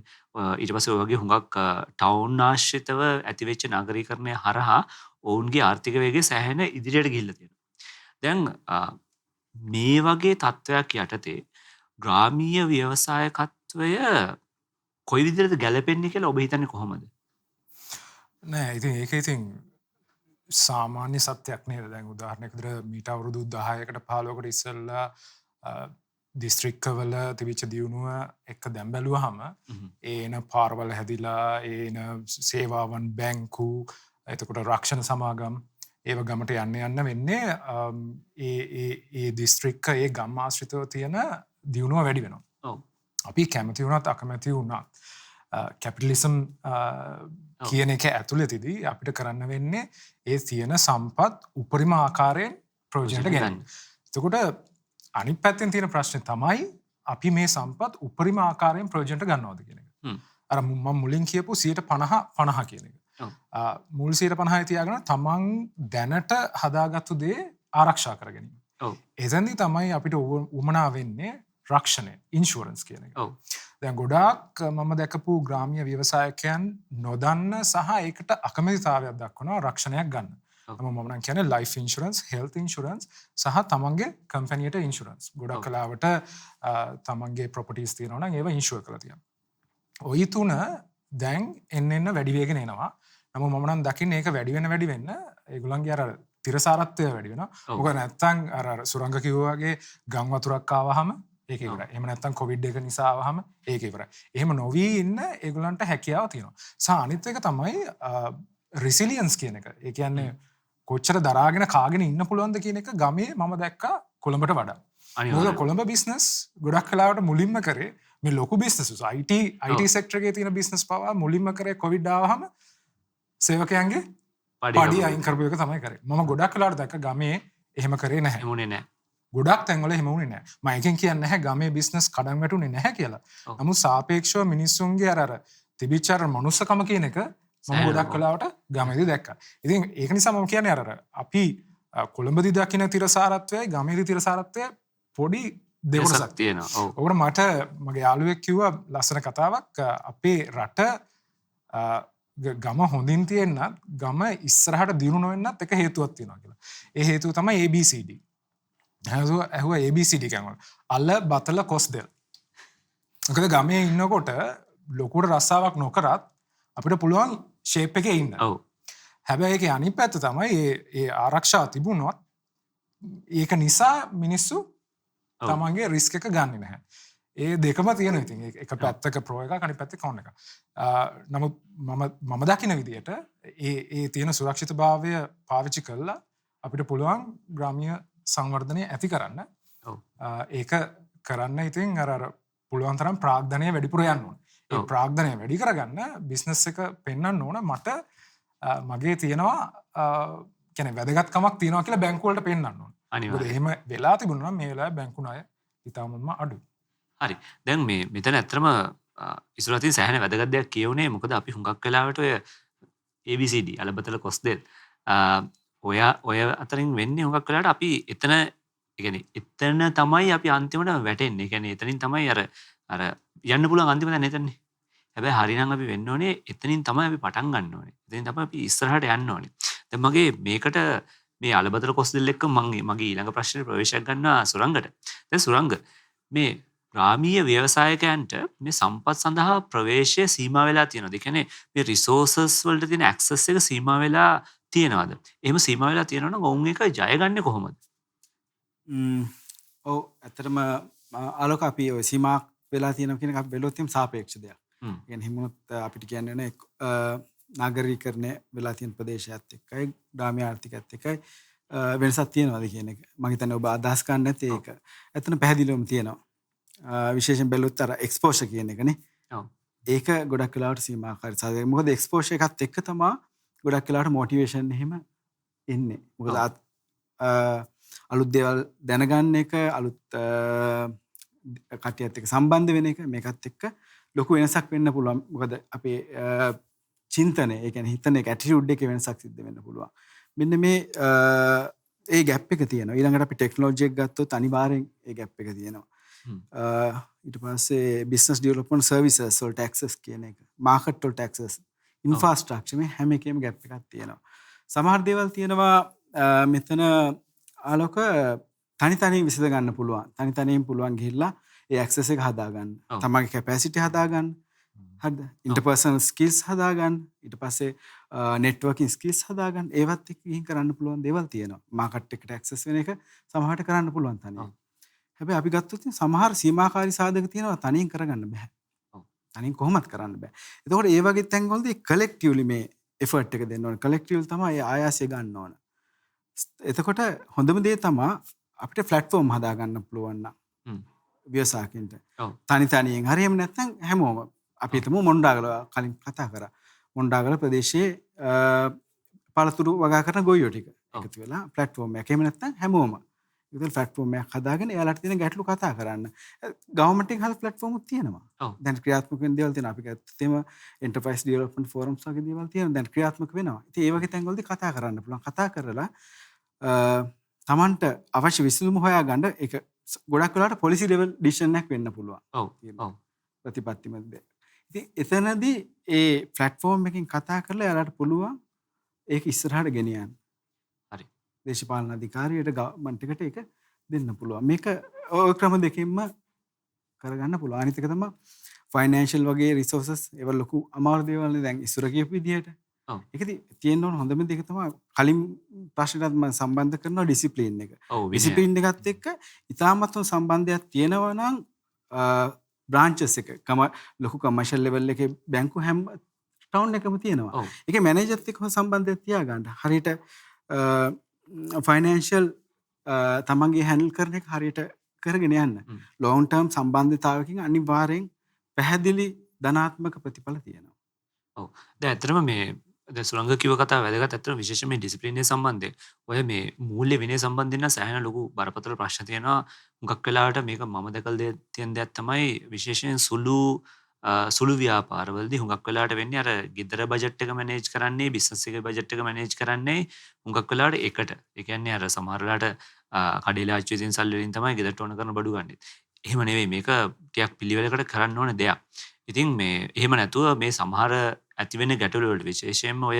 Speaker 1: ඊට පස්සේ ඔය වගේ හුඟක් ටවුන් ආශ්‍රිතව ඇතිවෙච්ච නාගරීකරණය හරහා ඔවුන්ගේ ආර්ථික වේගය සෑහෙන ඉදිරියට ගිහිල්ලා තියෙනවා. දැන් මේ වගේ තත්ත්වයක් යටතේ ග්‍රාමීය ව්‍යවසායකත්වය කොයි විදිහටද ගැලපෙන්නේ කියලා ඔබ හිතන්නේ කොහොමද?
Speaker 2: නෑ ඉතින් ඒක ඉතින් සාමාන්‍ය සත්‍යයක් නේද. දැන් උදාහරණයකට මීට අවුරුදු 10කට 15කට ඉස්සෙල්ලා දිස්ත්‍රික්කවල තිබිච්ච දියුණුව එක්ක දැන් බැලුවහම ඒන පාරවල හැදිලා ඒන සේවාවන් බැංකු එතකොට රක්ෂණ සමාගම් ඒව ගමට යන්න වෙන්නේ ඒ දිස්ත්‍රික්ක ඒ ගම් ආශ්‍රිතව තියෙන දියුණුව වැඩි වෙනවා. අපි කැමති වුණත් අකමැති වුණත් කැපිටලිසම් කියන එක ඇතුළතදී අපිට කරන්න වෙන්නේ ඒ තියෙන සම්පත් උපරිම ආකාරයෙන් ප්‍රයෝජනට ගැනීම. එතකොට අනිත් පැත්තෙන් තියෙන ප්‍රශ්නේ තමයි අපි මේ සම්පත් උපරිම ආකාරයෙන් ප්‍රයෝජනට ගන්නවද කියන එක. අර මම මුලින් කියපු 50% කියන එක. මුල් 50% තියාගෙන තමන් දැනට හදාගත්තු දේ ආරක්ෂා කර ගැනීම. එතෙන්දී තමයි අපිට උවමනා වෙන්නේ රක්ෂණය, ඉන්ෂුරන්ස් කියන එක. දැන් ගොඩාක් මම දැකපු ග්‍රාමීය ව්‍යවසායකයන් නොදන්න සහ ඒකට අකමැතිතාවයක් දක්වනවා රක්ෂණයක් ගන්න. මම නම් කියන්නේ ලයිෆ් ඉන්ෂුරන්ස්, හෙල්ත් ඉන්ෂුරන්ස් සහ තමන්ගේ කම්පැනියට ඉන්ෂුරන්ස්. ගොඩක් කලාවට තමන්ගේ ප්‍රොපර්ටිස් තියෙනවා නම් ඒවා ඉන්ෂුර් කරලා තියෙනවා. ওই තුන දැන් එන්න වැඩි වෙගෙන එනවා. නමුත් මම නම් දකින්නේ ඒක වැඩි වෙන්න ඒගොල්ලන්ගේ අර තිරසාරත්වය වැඩි වෙනවා. මොකද නැත්තම් අර සුරංග කිව්වා වගේ ගම් වතුරක් ආවහම ඒක ඉවරයි. එහෙම නැත්තම් කොවිඩ් එක නිසා ආවහම ඒක ඉවරයි. එහෙම නොවි ඉන්න ඒගොල්ලන්ට හැකියාව තියෙනවා. සහ අනිත් එක තමයි රිසිලියන්ස් කියන එක. ඒ කියන්නේ කොච්චර දරාගෙන කාගෙන ඉන්න පුළුවන්ද කියන එක ගමේ මම දැක්කා කොළඹට වඩා. මොකද කොළඹ බිස්නස් ගොඩක් කලාවට මුලින්ම කරේ මේ ලොකු බිස්නස් IT සෙක්ටර් එකේ තියෙන බිස්නස් පවා මුලින්ම කරේ කොවිඩ් ආවහම සේවකයන්ගේ පඩි අයින් කරපු එක තමයි කරේ. මම ගොඩක් කලාවට දැක්ක ගමේ එහෙම කරේ නැහැ.
Speaker 1: එමුනේ නැහැ.
Speaker 2: ගොඩක් තැන්වල එහෙම වුණේ නැහැ. මම එකෙන් කියන්නේ නැහැ ගමේ බිස්නස් කඩන් වැටුනේ නැහැ කියලා. නමුත් සාපේක්ෂව මිනිස්සුන්ගේ අර තිබිච්ච අර මනුස්සකම කියන එක මම ගොඩක් කලාවට ගමේදී දැක්කා. ඉතින් ඒක නිසා මම කියන්නේ අර අපි කොළඹදී දකින්න තිරසාරත්වයයි ගමේදී තිරසාරත්වයයි පොඩි දෙකොටසක්
Speaker 1: තියෙනවා.
Speaker 2: ඔකට මට මගේ යාළුවෙක් කිව්වා ලස්සන කතාවක් අපේ රට ගම හොඳින් තියෙන්නත් ගම ඉස්සරහට දියුණු නොවෙන්නත් එක හේතුවක් තියෙනවා කියලා. ඒ හේතුව තමයි ABCD. ඇහුවා ABCD කියනවා. අල බතල කොස් දෙල්. මොකද ගමේ ඉන්නකොට ලොකුට රස්සාවක් නොකරත් අපිට පුළුවන් ෂේප් එකේ ඉන්න. හැබැයි ඒකේ අනිත් පැත්ත තමයි ඒ ආරක්ෂාව තිබුණොත් ඒක නිසා මිනිස්සු තමන්ගේ රිස්ක් එක ගන්නෙ නැහැ. ඒ දෙකම තියෙනවා ඉතින්. එක පැත්තක ප්‍රෝ එකක් අනිත් පැත්තේ කොන් එකක්. නමුත් මම දකින විදිහට ඒ තියෙන සුරක්ෂිතභාවය පාවිච්චි කළා අපිට පුළුවන් ග්‍රාමීය සංවර්ධනය ඇති කරන්න. ඒක කරන්න ඉතින් අර පුළුවන් තරම් ප්‍රාග්ධනය වැඩිපුර යන්න ඕන. ඒ
Speaker 1: ඔව්.
Speaker 2: ප්‍රාග්ධනය වැඩි කරගන්න බිස්නස් එක පෙන්වන්න ඕන මට මගේ තියෙනවා කියන්නේ වැදගත්කමක් තියෙනවා කියලා බැංකුවලට පෙන්වන්න ඕන. මොකද
Speaker 1: අනිවාර්යයෙන්.
Speaker 2: එහෙම වෙලා තිබුණා නම් මේ වෙලාවේ බැංකු ණය ඉතාමත්ම අඩුයි.
Speaker 1: හරි. දැන් මේ මෙතන ඇත්තටම ඉස්සරහ තියෙන සෑහෙන වැදගත් දෙයක් කියවුනේ මොකද අපි හුඟක් වෙලාවට ඔය ABCD අලබතල කොස් දෙල් ඔය අතරින් වෙන්නේ හුඟක් වෙලාවට අපි එතන එතන තමයි අපි අන්තිමට වැටෙන්නේ. ඒ කියන්නේ එතනින් තමයි අර යන්න පුළුවන් අන්තිම තැන එතනනේ. හැබැයි හරිනම් අපි වෙන්න ඕනේ එතනින් තමයි අපි පටන් ගන්න ඕනේ. එතනින් තමයි අපි ඉස්සරහට යන්න ඕනේ. දැන් මගේ මේකට මේ අලබතල කොස් දෙල් එක්ක මගේ ඊළඟ ප්‍රශ්නේ ප්‍රවේශයක් ගන්නවා සුරංගට. දැන් සුරංග මේ ග්‍රාමීය ව්‍යවසායකයන්ට මේ සම්පත් සඳහා ප්‍රවේශය සීමා වෙලා තියෙනවද? ඒ කියන්නේ මේ රිසෝසස් වලට තියෙන ඇක්සස් එක සීමා වෙලා තියෙනවද? එහෙම සීමා වෙලා තියෙනවා නම් ඔවුන් ඒක ජය ගන්නේ කොහොමද?
Speaker 3: ඔව් ඇත්තටම ආලෝක අපි ඔය සීමා වෙලා තියෙනවා කියන එක අපි බැලුවොත් එම් සාපේක්ෂ දෙයක්.
Speaker 1: හ්ම්.
Speaker 3: කියන්නේ හිමුත් අපිට කියන්නේ නේ නාගරීකරණය වෙලා තියෙන ප්‍රදේශයත් එක්කයි ග්‍රාමීය ආර්ථිකයත් එක්කයි වෙනසක් තියෙනවද කියන එක. මම හිතන්නේ ඔබ අදහස් කරන්නේ නැති ඒක. ඇත්තටම පැහැදිලිවම තියෙනවා. විශේෂයෙන් බැලුවොත් අර එක්ස්පෝෂර් කියන එකනේ.
Speaker 1: ඔව්.
Speaker 3: ඒක ගොඩක් වෙලාවට සීමාකාරී සාධක. මොකද එක්ස්පෝෂර් එකත් එක්ක තමයි ගොඩක් වෙලාවට මොටිවේෂන් එහෙම එන්නේ. මොකද අලුත් දේවල් දැනගන්න එක අලුත් කටියත් එක්ක සම්බන්ධ වෙන එක මේකත් එක්ක ලොකු වෙනසක් වෙන්න පුළුවන්. මොකද අපේ චින්තනය ඒ කියන්නේ හිතන එක ඇටිටියුඩ් එකේ වෙනසක් සිද්ධ වෙන්න පුළුවන්. මෙන්න මේ ඒ ගැප් එක තියෙනවා. ඊළඟට අපි ටෙක්නොලොජි එක ගත්තොත් අනිවාර්යෙන් ඒ ගැප් එක තියෙනවා. ඊට පස්සේ බිස්නස් ඩෙවලොප්මන්ට් සර්විසස් වලට ඇක්සස් කියන එක. මාකට් වලට ඇක්සස්. ඉන්ෆ්‍රාස්ට්‍රක්චර් මේ හැම එකේම ගැප් එකක් තියෙනවා. සමහර දේවල් තියෙනවා මෙතන ආලෝක තනි තනියෙන් විසඳ ගන්න පුළුවන්. තනි තනියෙන් පුළුවන් ගිහිල්ලා ඒ ඇක්සස් එක හදා ගන්න. තමන්ගේ කැපැසිටි හදා ගන්න. හරිද? ඉන්ටර්පර්සනල් ස්කිල්ස් හදා ගන්න. ඊට පස්සේ නෙට්වර්කින් ස්කිල්ස් හදා ගන්න. ඒවත් එක්ක ගිහින් කරන්න පුළුවන් දේවල් තියෙනවා. මාකට් එකට ඇක්සස් වෙන එක සමහරට කරන්න පුළුවන් තනියෙන්. හැබැයි අපි ගත්තොත් සමහර සීමාකාරී සාධක තියෙනවා තනියෙන් කරගන්න බෑ. තනියෙන් කොහොමත් කරන්න බෑ. එතකොට ඒ වගේ තැන්වලදී කලෙක්ටිව්ලි මේ එෆර්ට් එක දෙන්න ඕන. කලෙක්ටිව්ලි තමයි ආයාසය ගන්න ඕන. එතකොට හොඳම දේ තමයි අපිට ප්ලැට්ෆෝම් හදා ගන්න පුළුවන් නම් ව්‍යවසායකින්ට. තනි තනියෙන් හරි එහෙම නැත්නම් හැමෝම අපි හිතමු මොණ්ඩාගල කලින් කතා කරා. මොණ්ඩාගල ප්‍රදේශයේ පළතුරු වගා කරන ගොයියෝ ටික එකතු වෙලා ප්ලැට්ෆෝම් එකක්. එහෙම නැත්නම් හැමෝම ඉතින් ප්ලැට්ෆෝම් එකක් හදාගෙන එයාලට තියෙන ගැටලු කතා කරන්න. ගවර්න්මන්ට් එකෙන් හදලා ප්ලැට්ෆෝම් උත් තියෙනවා. දැන් ක්‍රියාත්මක වෙන දේවල් තියෙනවා. අපි ගත්තොත් එම එන්ටර්ප්‍රයිස් ඩෙවලොප්මන්ට් ෆෝරම්ස් වගේ දේවල් තියෙනවා. දැන් ක්‍රියාත්මක වෙනවා. ඉතින් ඒ වගේ තැන්වලදී කතා කරන්න පුළුවන්. කතා කරලා තමන්ට අවශ්‍ය විසඳුම හොයාගන්න ඒක ගොඩක් වෙලාවට පොලිසි ලෙවල් ඩිසිෂන් එකක් වෙන්න පුළුවන්.
Speaker 1: ඔව්.
Speaker 3: ප්‍රතිපත්තිමත් දෙයක්. ඉතින් එතනදී ඒ ප්ලැට්ෆෝම් එකකින් කතා කරලා එයාලට පුළුවන් ඒක ඉස්සරහට ගෙනියන්න.
Speaker 1: හරි.
Speaker 3: දේශපාලන අධිකාරියට ගවර්න්මන්ට් එකට ඒක දෙන්න පුළුවන්. මේක ඔය ක්‍රම දෙකෙන්ම කරගන්න පුළුවන්. අනිත් එක තමයි ෆයිනෑන්ෂල් වගේ රිසෝසස් ඒව ලොකු අමාරු දේවල් නේ දැන් ඉස්සර කියපු විදිහට. ඒකදී තියෙන්න ඕන හොඳම දෙක තමයි කලින් ප්‍රශ්නයටත් මම සම්බන්ධ කරනවා ඩිසිප්ලින් එක. ඩිසිප්ලින් එකත් එක්ක ඉතාමත්ම සම්බන්ධයක් තියෙනවා නම් බ්‍රාන්චස් එක ලොකු කමර්ෂල් ලෙවල් එකේ බැංකු හැම ටවුන් එකම තියෙනවා. ඒකේ මැනේජර්ත් එක්ක සම්බන්ධයක් තියාගන්න. හරියට ෆයිනෑන්ෂල් තමන්ගේ හැන්ඩල් කරන එක හරියට කරගෙන යන්න. ලොං ටර්ම් සම්බන්ධතාවකින් අනිවාර්යෙන් පැහැදිලි ධනාත්මක ප්‍රතිඵල තියෙනවා.
Speaker 1: ඔව්. දැන් ඇත්තටම මේ දැන් සුරංග කිව්ව කතාව වැදගත්. ඇත්තටම විශේෂයෙන් මේ ඩිසිප්ලින් එක සම්බන්ධයෙන් ඔය මේ මූල්‍ය විනය සම්බන්ධයෙන් සෑහෙන ලොකු බරපතල ප්‍රශ්න තියෙනවා. මුගක් වෙලාවට මේක මම දැකලා තියෙන දෙයක් තමයි විශේෂයෙන් සුළු ව්‍යාපාරවලදී හුඟක් වෙලාවට වෙන්නේ අර ගෙදර බජට් එක මැනේජ් කරන්නේ බිස්නස් එකේ බජට් එක මැනේජ් කරන්නේ හුඟක් වෙලාවට එකට. ඒ කියන්නේ අර සමහර වෙලාවට කඩේල ආච්චි විසින් සල්ලි වලින් තමයි ගෙදරට ඕන කරන බඩු ගන්නෙ. එහෙම නෙවෙයි මේක ටිකක් පිළිවෙලකට කරන්න ඕන දෙයක්. ඉතින් මේ එහෙම නැතුව මේ සමහර ඇතිවෙන ගැටලු වලට විශේෂයෙන්ම ඔය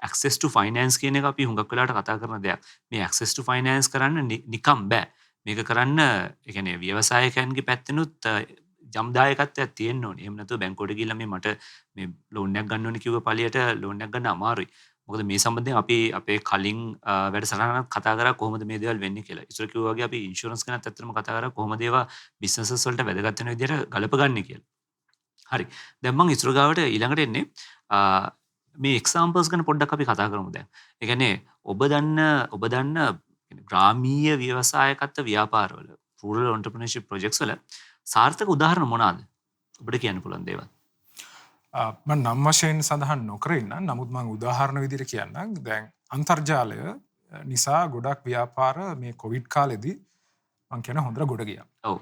Speaker 1: access to finance කියන එක අපි හුඟක් වෙලාවට කතා කරන දෙයක්. මේ access to finance කරන්න නිකම් බෑ. මේක කරන්න ඒ කියන්නේ ව්‍යවසායකයන්ගේ පැත්තෙනුත් ජම්දායකත්වයක් තියෙන්න ඕනේ. එහෙම නැතුව බැංකුවට ගිහිල්ලා මේ මට මේ ලෝන් එකක් ගන්න ඕනේ කිව්ව පළියට ලෝන් එකක් ගන්න අමාරුයි. මොකද මේ සම්බන්ධයෙන් අපි අපේ කලින් වැඩසටහනක් කතා කරා කොහොමද මේ දේවල් වෙන්නේ කියලා. ඉස්සර කිව්වා වගේ අපි ඉන්ෂුරන්ස් ගැනත් ඇත්තටම කතා කරා කොහොමද ඒවා බිස්නසස් වලට වැදගත් වෙන විදිහට ගලපගන්නේ කියලා. හරි. දැන් මම ඉස්සර ගාවට ඊළඟට එන්නේ මේ එක්සාම්පල්ස් ගැන පොඩ්ඩක් අපි කතා කරමු දැන්. ඒ කියන්නේ ඔබ දන්න ග්‍රාමීය ව්‍යවසායකත්ව ව්‍යාපාරවල rural entrepreneurship projects වල සාර්ථක උදාහරණ මොනවාද? ඔබට කියන්න පුළුවන් දේවල්.
Speaker 2: මම නම් වශයෙන් සඳහන් නොකර ඉන්න. නමුත් මම උදාහරණ විදිහට කියන්නම්. දැන් අන්තර්ජාලය නිසා ගොඩක් ව්‍යාපාර මේ කොවිඩ් කාලෙදී මම කියන හොඳට ගොඩ ගියා.
Speaker 1: ඔව්.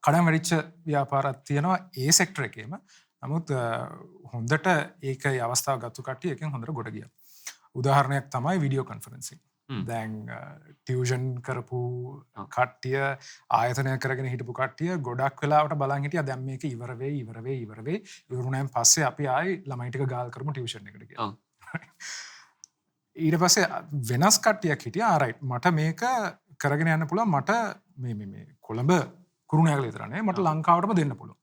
Speaker 2: කඩම් වැඩිච්ච ව්‍යාපාරات තියෙනවා ඒ සෙක්ටර් එකේම. නමුත් හොඳට ඒකේ අවස්ථාව ගත්ත කට්ටිය එකෙන් හොඳට ගොඩ ගියා. උදාහරණයක් තමයි වීඩියෝ කොන්ෆරන්සින්. දැන් ටියුෂන් කරපු කට්ටිය ආයතනය කරගෙන හිටපු කට්ටිය ගොඩක් වෙලාවට බලන් හිටියා දැන් මේක ඉවර වෙයි ඉවරුණාන් පස්සේ අපි ආයි ළමයි ටික ගාල් කරමු ටියුෂන් එකට කියලා. ඊට පස්සේ වෙනස් කට්ටියක් හිටියා රයිට් මට මේක කරගෙන යන්න පුළුවන් මට මේ කොළඹ කුරුණෑගල විතර නේ මට ලංකාවටම දෙන්න පුළුවන්.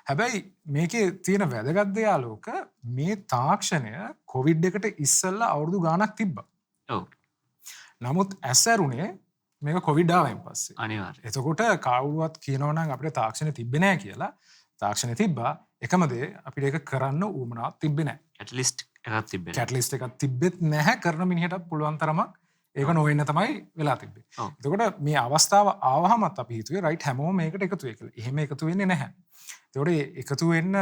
Speaker 2: හැබැයි මේකේ තියෙන වැදගත් දේ ආලෝක මේ තාක්ෂණය කොවිඩ් එකට ඉස්සෙල්ලා අවුරුදු ගාණක් තිබ්බා. නමුත් ඇසරුනේ මේක කොවිඩ් ආවෙන් පස්සේ.
Speaker 1: අනිවාර්යයෙන්.
Speaker 2: එතකොට කවුරුවත් කියනවා නම් අපිට තාක්ෂණය තිබ්බේ නැහැ කියලා. තාක්ෂණය තිබ්බා. එකම දේ අපිට ඒක කරන්න උවමනාවක් තිබ්බේ නැහැ.
Speaker 1: කැටලිස්ට් එකක් තිබ්බේ නැහැ.
Speaker 2: කැටලිස්ට් එකක් තිබ්බෙත් නැහැ කරන මිනිහට පුළුවන් තරමක් ඒක නොවෙන්න තමයි වෙලා තිබ්බේ. එතකොට මේ අවස්ථාව ආවහමත් අපි හිතුවේ රයිට් හැමෝම මේකට එකතු වෙයි කියලා. එහෙම එකතු වෙන්නේ නැහැ. එතකොට එකතු වෙන්න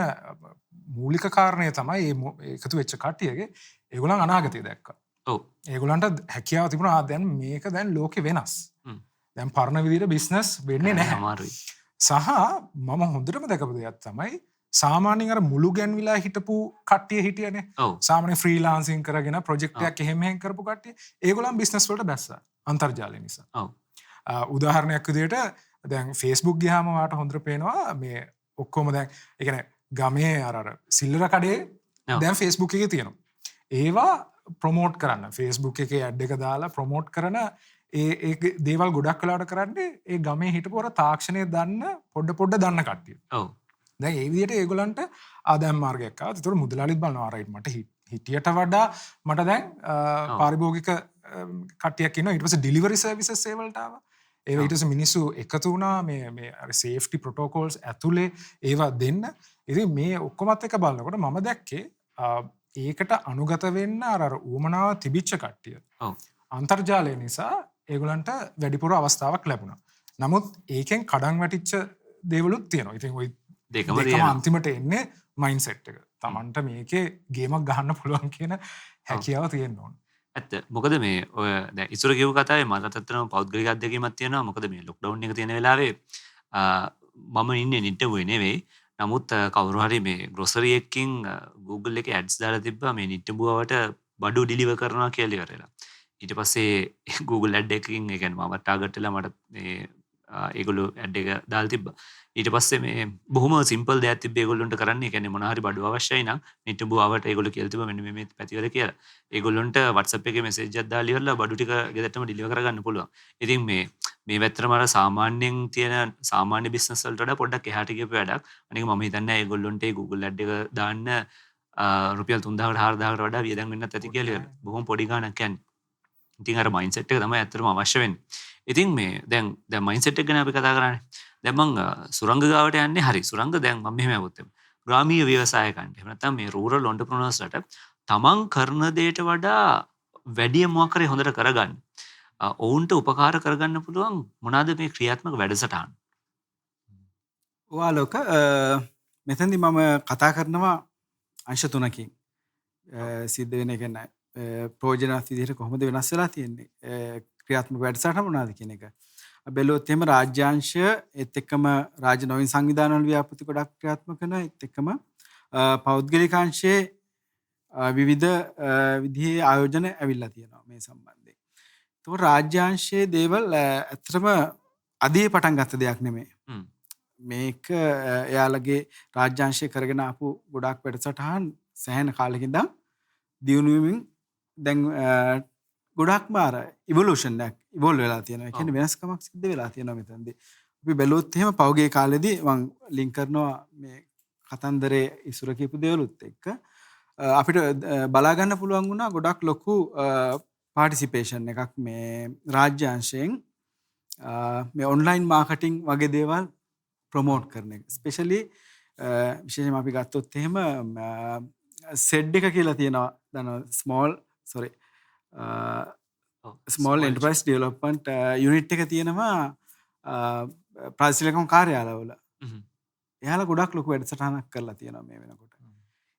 Speaker 2: මූලික කාරණය තමයි මේ එකතු වෙච්ච කට්ටියගේ ඒගොල්ලන් අනාගතය දැක්කා. ඒගොල්ලන්ට හැකියාව තිබුණා දැන් මේක දැන් ලෝකෙ වෙනස්. දැන් පරණ විදිහට බිස්නස් වෙන්නේ නැහැ. සහ මම හොඳටම දැකපු දෙයක් තමයි සාමාන්‍යයෙන් අර මුළු ගැන්විලා හිටපු කට්ටිය හිටියනේ. සාමාන්‍ය ෆ්‍රීලාන්සින් කරගෙන ප්‍රොජෙක්ට් එකක් එහෙම කරපු කට්ටිය ඒගොල්ලන් බිස්නස් වලට බැස්සා අන්තර්ජාලය නිසා. උදාහරණයක් විදිහට දැන් Facebook ගියාම වාට හොඳට පේනවා මේ ඔක්කොම දැන් ඒ කියන්නේ ගමේ අර සිල්ලර කඩේ දැන් Facebook එකේ තියෙනවා. ඒවා ප්‍රොමෝට් කරන්න Facebook එකේ ඇඩ් එක දාලා ප්‍රොමෝට් කරන ඒ දේවල් ගොඩක් වෙලාවට කරන්නේ ඒ ගමේ හිටපු අර තාක්ෂණය දන්න පොඩ දන්න කට්ටිය.
Speaker 1: ඔව්.
Speaker 2: දැන් ඒ විදිහට ඒගොල්ලන්ට ආදායම් මාර්ගයක් ආවා. ඒතකොට මුදලාලිත් බලනවා රයිට් මට හිටියට වඩා මට දැන් පාරිභෝගික කට්ටියක් ඉන්නවා. ඊට පස්සේ ඩිලිවරි සර්විසස් ඒවලට ආවා. ඒ ඊට පස්සේ මිනිස්සු එකතු වුණා මේ අර සේෆ්ටි ප්‍රොටෝකෝල්ස් ඇතුලේ ඒවා දෙන්න. ඉතින් මේ ඔක්කොමත් එක බලනකොට මම දැක්කේ ඒකට අනුගත වෙන්න අර උවමනාව තිබිච්ච කට්ටිය. අන්තර්ජාලය නිසා ඒගොල්ලන්ට වැඩිපුර අවස්ථාවක් ලැබුණා. නමුත් ඒකෙන් කඩන් වැටිච්ච දේවලුත් තියෙනවා. ඉතින් ওই දෙකම අන්තිමට එන්නේ මයින්ඩ්සෙට් එක. Tamanට මේකේ ගේමක් ගහන්න පුළුවන් කියන හැකියාව තියෙන්න ඕන.
Speaker 1: ඇත්ත. මොකද මේ ඔය දැන් ඉස්සර කියපු කතාවේ මට අතතරම පෞද්ගලික අත්දැකීමක් තියෙනවා. මොකද මේ ලොක්ඩවුන් එක තියෙන වෙලාවේ මම ඉන්නේ නිට්ටුවේ නෙවෙයි. නමුත් කවුරු හරි මේ ග්‍රොසරි එකකින් Google එකේ ඇඩ්ස් දාලා තිබ්බා මේ නිට්ටුබුවට බඩු ඩිලිවර් කරනවා කියලා ඉවරලා. ඊට පස්සේ Google ඇඩ් එකකින් ඒ කියන්නේ මම ටාගට් වෙලා මට මේ ඒගොල්ලෝ ඇඩ් එක දාලා තිබ්බා. ඊට පස්සේ මේ බොහොම සිම්පල් දෙයක් තිබ්බේ ඒගොල්ලන්ට කරන්න. ඒ කියන්නේ මොන හරි බඩු අවශ්‍යයි නම් නිට්ටුබුවට ඒගොල්ලෝ කියලා තිබ්බා මෙන්න මේ පැතිවල කියලා. ඒගොල්ලන්ට WhatsApp එකේ මැසේජ් එකක් දාලා ඉවරලා බඩු ටික ගෙදරටම ඩිලිවර් කරගන්න පුළුවන්. ඉතින් මේ වැත්තරම අර සාමාන්‍යයෙන් තියෙන සාමාන්‍ය බිස්නස් වලට වඩා පොඩ්ඩක් එහාට ගියපු වැඩක්. අනික මම හිතන්නේ ඒගොල්ලන්ට ඒ Google ඇඩ් එක දාන්න රුපියල් 3000කට 4000කට වඩා වියදම් වෙන්නත් ඇති කියලා. බොහොම පොඩි ගාණක් යන්නේ. ඉතින් අර මයින්ඩ්සෙට් එක තමයි ඇත්තටම අවශ්‍ය වෙන්නේ. ඉතින් මේ දැන් මයින්ඩ්සෙට් එක ගැන අපි කතා කරන්නේ. දැන් මම සුරංග ගාවට යන්නේ හරි. සුරංග දැන් මම මෙහෙම આવුත් ග්‍රාමීය ව්‍යවසායකයන්ට එහෙම නැත්නම් මේ රූරල් ඔන්ටර්ප්‍රනර්ස්ලට තමන් කරන දෙයට වඩා වැඩි මොකක් හරි හොඳට කරගන්න. ඔවුන්ට උපකාර කරගන්න පුළුවන් මොනවාද මේ ක්‍රියාත්මක වැඩසටහන්?
Speaker 3: ඔයාලෝක මෙතනදී මම කතා කරනවා අංශ තුනකින් සිද්ධ වෙන එක නෑ. ප්‍රයෝජනවත් විදිහට කොහොමද වෙනස් වෙලා තියෙන්නේ? ක්‍රියාත්මක වැඩසටහන මොනවාද කියන එක. බැලුවොත් එහෙම රාජ්‍යාංශය ඒත් එක්කම රාජ්‍ය නවීන සංවිධානවල ව්‍යාපෘති ගොඩක් ක්‍රියාත්මක කරන ඒත් එක්කම පෞද්ගලිකාංශයේ විවිධ විදිහේ ආයෝජන ඇවිල්ලා තියෙනවා මේ සම්බන්ධයෙන්. ඒතකොට රාජ්‍යාංශයේ දේවල් ඇත්තටම අදී පටන් ගත්ත දෙයක් නෙමෙයි. මේක එයාලගේ රාජ්‍යාංශය කරගෙන ආපු ගොඩක් වැඩසටහන් සෑහෙන කාලෙකින් ඉඳන් දියුණු වෙමින් දැන් ගොඩක්ම අර ඉවොලූෂන් එකක් ඉවෝල්ව් වෙලා තියෙනවා. ඒ කියන්නේ වෙනස්කමක් සිද්ධ වෙලා තියෙනවා මෙතනදී. අපි බැලුවොත් එහෙම පෞගේ කාලෙදී මම ලින්ක් කරනවා මේ කතන්දරේ ඉස්සර කියපු දේවලුත් එක්ක අපිට බලා ගන්න පුළුවන් වුණා ගොඩක් ලොකු පාටිසිපේෂන් එකක් මේ රාජ්‍යාංශයෙන් මේ ඔන්ලයින් මාකටිං වගේ දේවල් ප්‍රොමෝට් කරන එක. ස්පෙෂලි විශේෂයෙන්ම අපි ගත්තොත් එහෙම සෙඩ් එක කියලා තියෙනවා. දන්නවා ස්මෝල් එන්ටර්ප්‍රයිස් ඩෙවලොප්මන්ට් යුනිට් එක තියෙනවා ප්‍රාදේශීයකම් කාර්යාලවල
Speaker 1: හ්ම්.
Speaker 3: එයාලා ගොඩක් ලොකු වැඩසටහනක් කරලා තියෙනවා මේ වෙනකොට.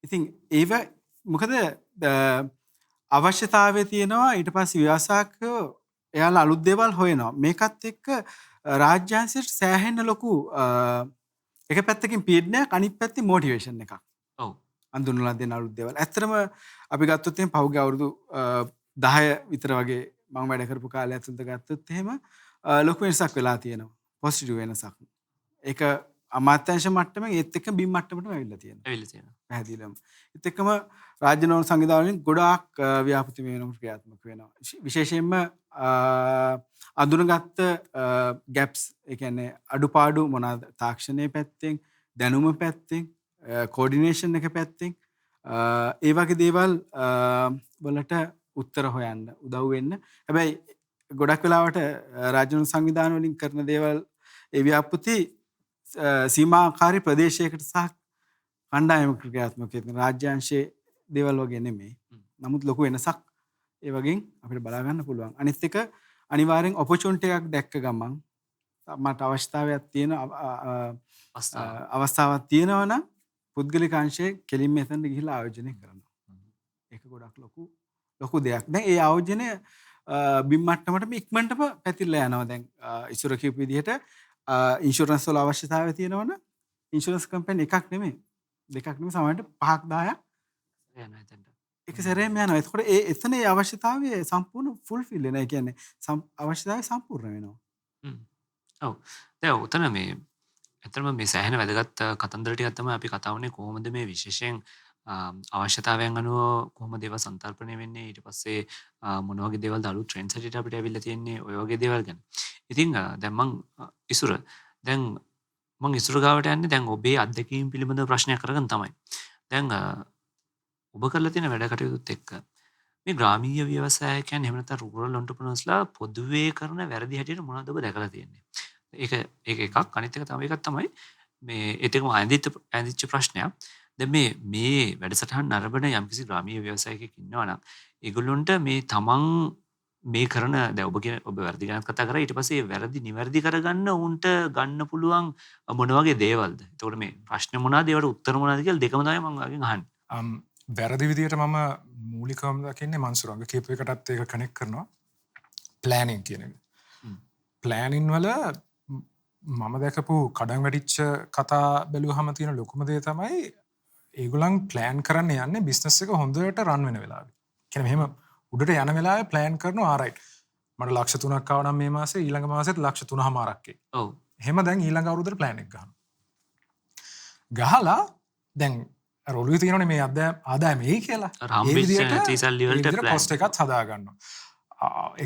Speaker 3: ඉතින් ඒව මොකද අවශ්‍යතාවය තියෙනවා ඊට පස්සේ ව්‍යවසායකයෝ එයාලා අලුත් දේවල් හොයනවා. මේකත් එක්ක රාජ්‍යාංශයට සෑහෙන්න ලොකු එක පැත්තකින් පීඩනයක් අනිත් පැත්තේ මොටිවේෂන් එකක්.
Speaker 1: ඔව්.
Speaker 3: අඳුනලා දෙන අලුත් දේවල්. ඇත්තටම අපි ගත්තොත් එහෙනම් පහුගිය අවුරුදු 10 විතර වගේ මම වැඩ කරපු කාලය ඇතුළත ගත්තොත් එහෙම ලොකු වෙනසක් වෙලා තියෙනවා. පොසිටිව් වෙනසක්. ඒක අමාත්‍යාංශ මට්ටමෙන් ඒත් එක්ක බිම් මට්ටමටම ඇවිල්ලා තියෙනවා.
Speaker 1: ඇවිල්ලා තියෙනවා.
Speaker 3: පැහැදිලිවම. ඒත් එක්කම රාජ්‍ය නෝන සංවිධාන වලින් ගොඩාක් ව්‍යාපෘති මේ වෙනකොට ක්‍රියාත්මක වෙනවා. විශේෂයෙන්ම අඳුනගත්ත ගැප්ස් ඒ කියන්නේ අඩුපාඩු මොනවාද තාක්ෂණයේ පැත්තෙන් දැනුම පැත්තෙන් කෝඩිනේෂන් එක පැත්තෙන් ඒ වගේ දේවල් වලට උත්තර හොයන්න උදව් වෙන්න. හැබැයි ගොඩක් වෙලාවට රාජ්‍ය නෝන සංවිධාන වලින් කරන දේවල් ඒ ව්‍යාපෘති සීමාකාරී ප්‍රදේශයකට සහ කණ්ඩායමකට ක්‍රියාත්මක වෙන රාජ්‍යාංශයේ දේවල් වගේ නෙමෙයි. නමුත් ලොකු වෙනසක් ඒ වගේන් අපිට බලා ගන්න පුළුවන්. අනිත් එක අනිවාර්යෙන් ඔපචුනිටි එකක් දැක්ක ගමන් මට අවශ්‍යතාවයක් තියෙන අවස්ථාවක් තියෙනවා නම් පුද්ගලික අංශයේ කෙලින්ම එතනට ගිහිල්ලා ආයෝජනය කරනවා. ඒක ගොඩක් ලොකු දෙයක්. දැන් ඒ ආයෝජනය බිම් මට්ටමටම ඉක්මනටම පැතිරලා යනවා. දැන් ඉස්සර කියපු විදිහට ඉන්ෂුරන්ස් වල අවශ්‍යතාවය තියෙනවනම් ඉන්ෂුරන්ස් කම්පැනි එකක් නෙමෙයි දෙකක් නෙමෙයි සමහරවිට 5ක් 10ක්
Speaker 1: යනවා එතනට.
Speaker 3: එක සැරේම යනවා. එතකොට එතන ඒ අවශ්‍යතාවය සම්පූර්ණ ෆුල්ෆිල් වෙනවා. ඒ කියන්නේ අවශ්‍යතාවය සම්පූර්ණ වෙනවා.
Speaker 1: ඔව්. දැන් උතන මේ ඇත්තටම මේ සෑහෙන වැදගත් කතන්දර ටිකක් තමයි අපි කතා වුණේ කොහොමද මේ විශේෂයෙන් අවශ්‍යතාවයන් අනුව කොහොමද ඒවා සංතරපණය වෙන්නේ ඊට පස්සේ මොන වගේ දේවල්ද අලුත් ට්‍රෙන්ඩ්ස් හැටියට අපිට ඇවිල්ලා තියෙන්නේ ඔය වගේ දේවල් ගැන. ඉතින් දැන් මං ඉසුර ගාවට යන්නේ දැන් ඔබේ අත්දැකීම් පිළිබඳව ප්‍රශ්නයක් කරගෙන තමයි. දැන් ඔබ කරලා තියෙන වැඩ කටයුතුත් එක්ක මේ ග්‍රාමීය ව්‍යවසායකයන් එහෙම නැත්නම් රූරල් එන්ටර්ප්‍රනර්ස්ලා පොදුවේ කරන වැරදි හැටියට මොනවද ඔබ දැකලා තියෙන්නේ? ඒක එකක්. අනිත් එක තමයි එකක් තමයි මේ ඒකම ඇඳිච්ච ප්‍රශ්නයක්. දැන් මේ වැඩසටහන් නරඹන යම්කිසි ග්‍රාමීය ව්‍යවසායකයෙක් ඉන්නවා නම් ඒගොල්ලොන්ට මේ තමන් මේ කරන දැන් ඔබ වැරදි ගැන කතා කරා ඊට පස්සේ වැරදි නිවැරදි කරගන්න උන්ට ගන්න පුළුවන් මොන වගේ දේවල්ද? එතකොට මේ ප්‍රශ්න මොනවාද ඒවට උත්තර මොනවාද කියලා දෙකම තමයි මම ඔයගෙන් අහන්නේ.
Speaker 2: වැරදි විදියට මම මූලිකවම දකින්නේ මන්සුරංග කීප එකටත් ඒක කනෙක්ට් කරනවා ප්ලෑනින් කියන එක. ප්ලෑනින් වල මම දැකපු කඩන් වැටිච්ච කතා බැලුවහම තියෙන ලොකුම දේ තමයි ඒගොල්ලන් ප්ලෑන් කරන්න යන්නේ බිස්නස් එක හොඳට රන් වෙන වෙලාවේ. කියන්නේ මෙහෙම උඩට යන වෙලාවේ ප්ලෑන් කරනවා ආරයිට්. මට ලක්ෂ 3ක් ආව නම් මේ මාසේ ඊළඟ මාසෙත් ලක්ෂ 3මාරක් එයි.
Speaker 1: ඔව්.
Speaker 2: එහෙම දැන් ඊළඟ අවුරුද්දට ප්ලෑන් එක ගන්නවා. ගහලා දැන් රොළුවේ තියෙනනේ මේ ආදායම එයි කියලා.
Speaker 1: ඒ විදිහට සල්ලි වලට
Speaker 2: කොස්ට් එකත් හදා ගන්නවා.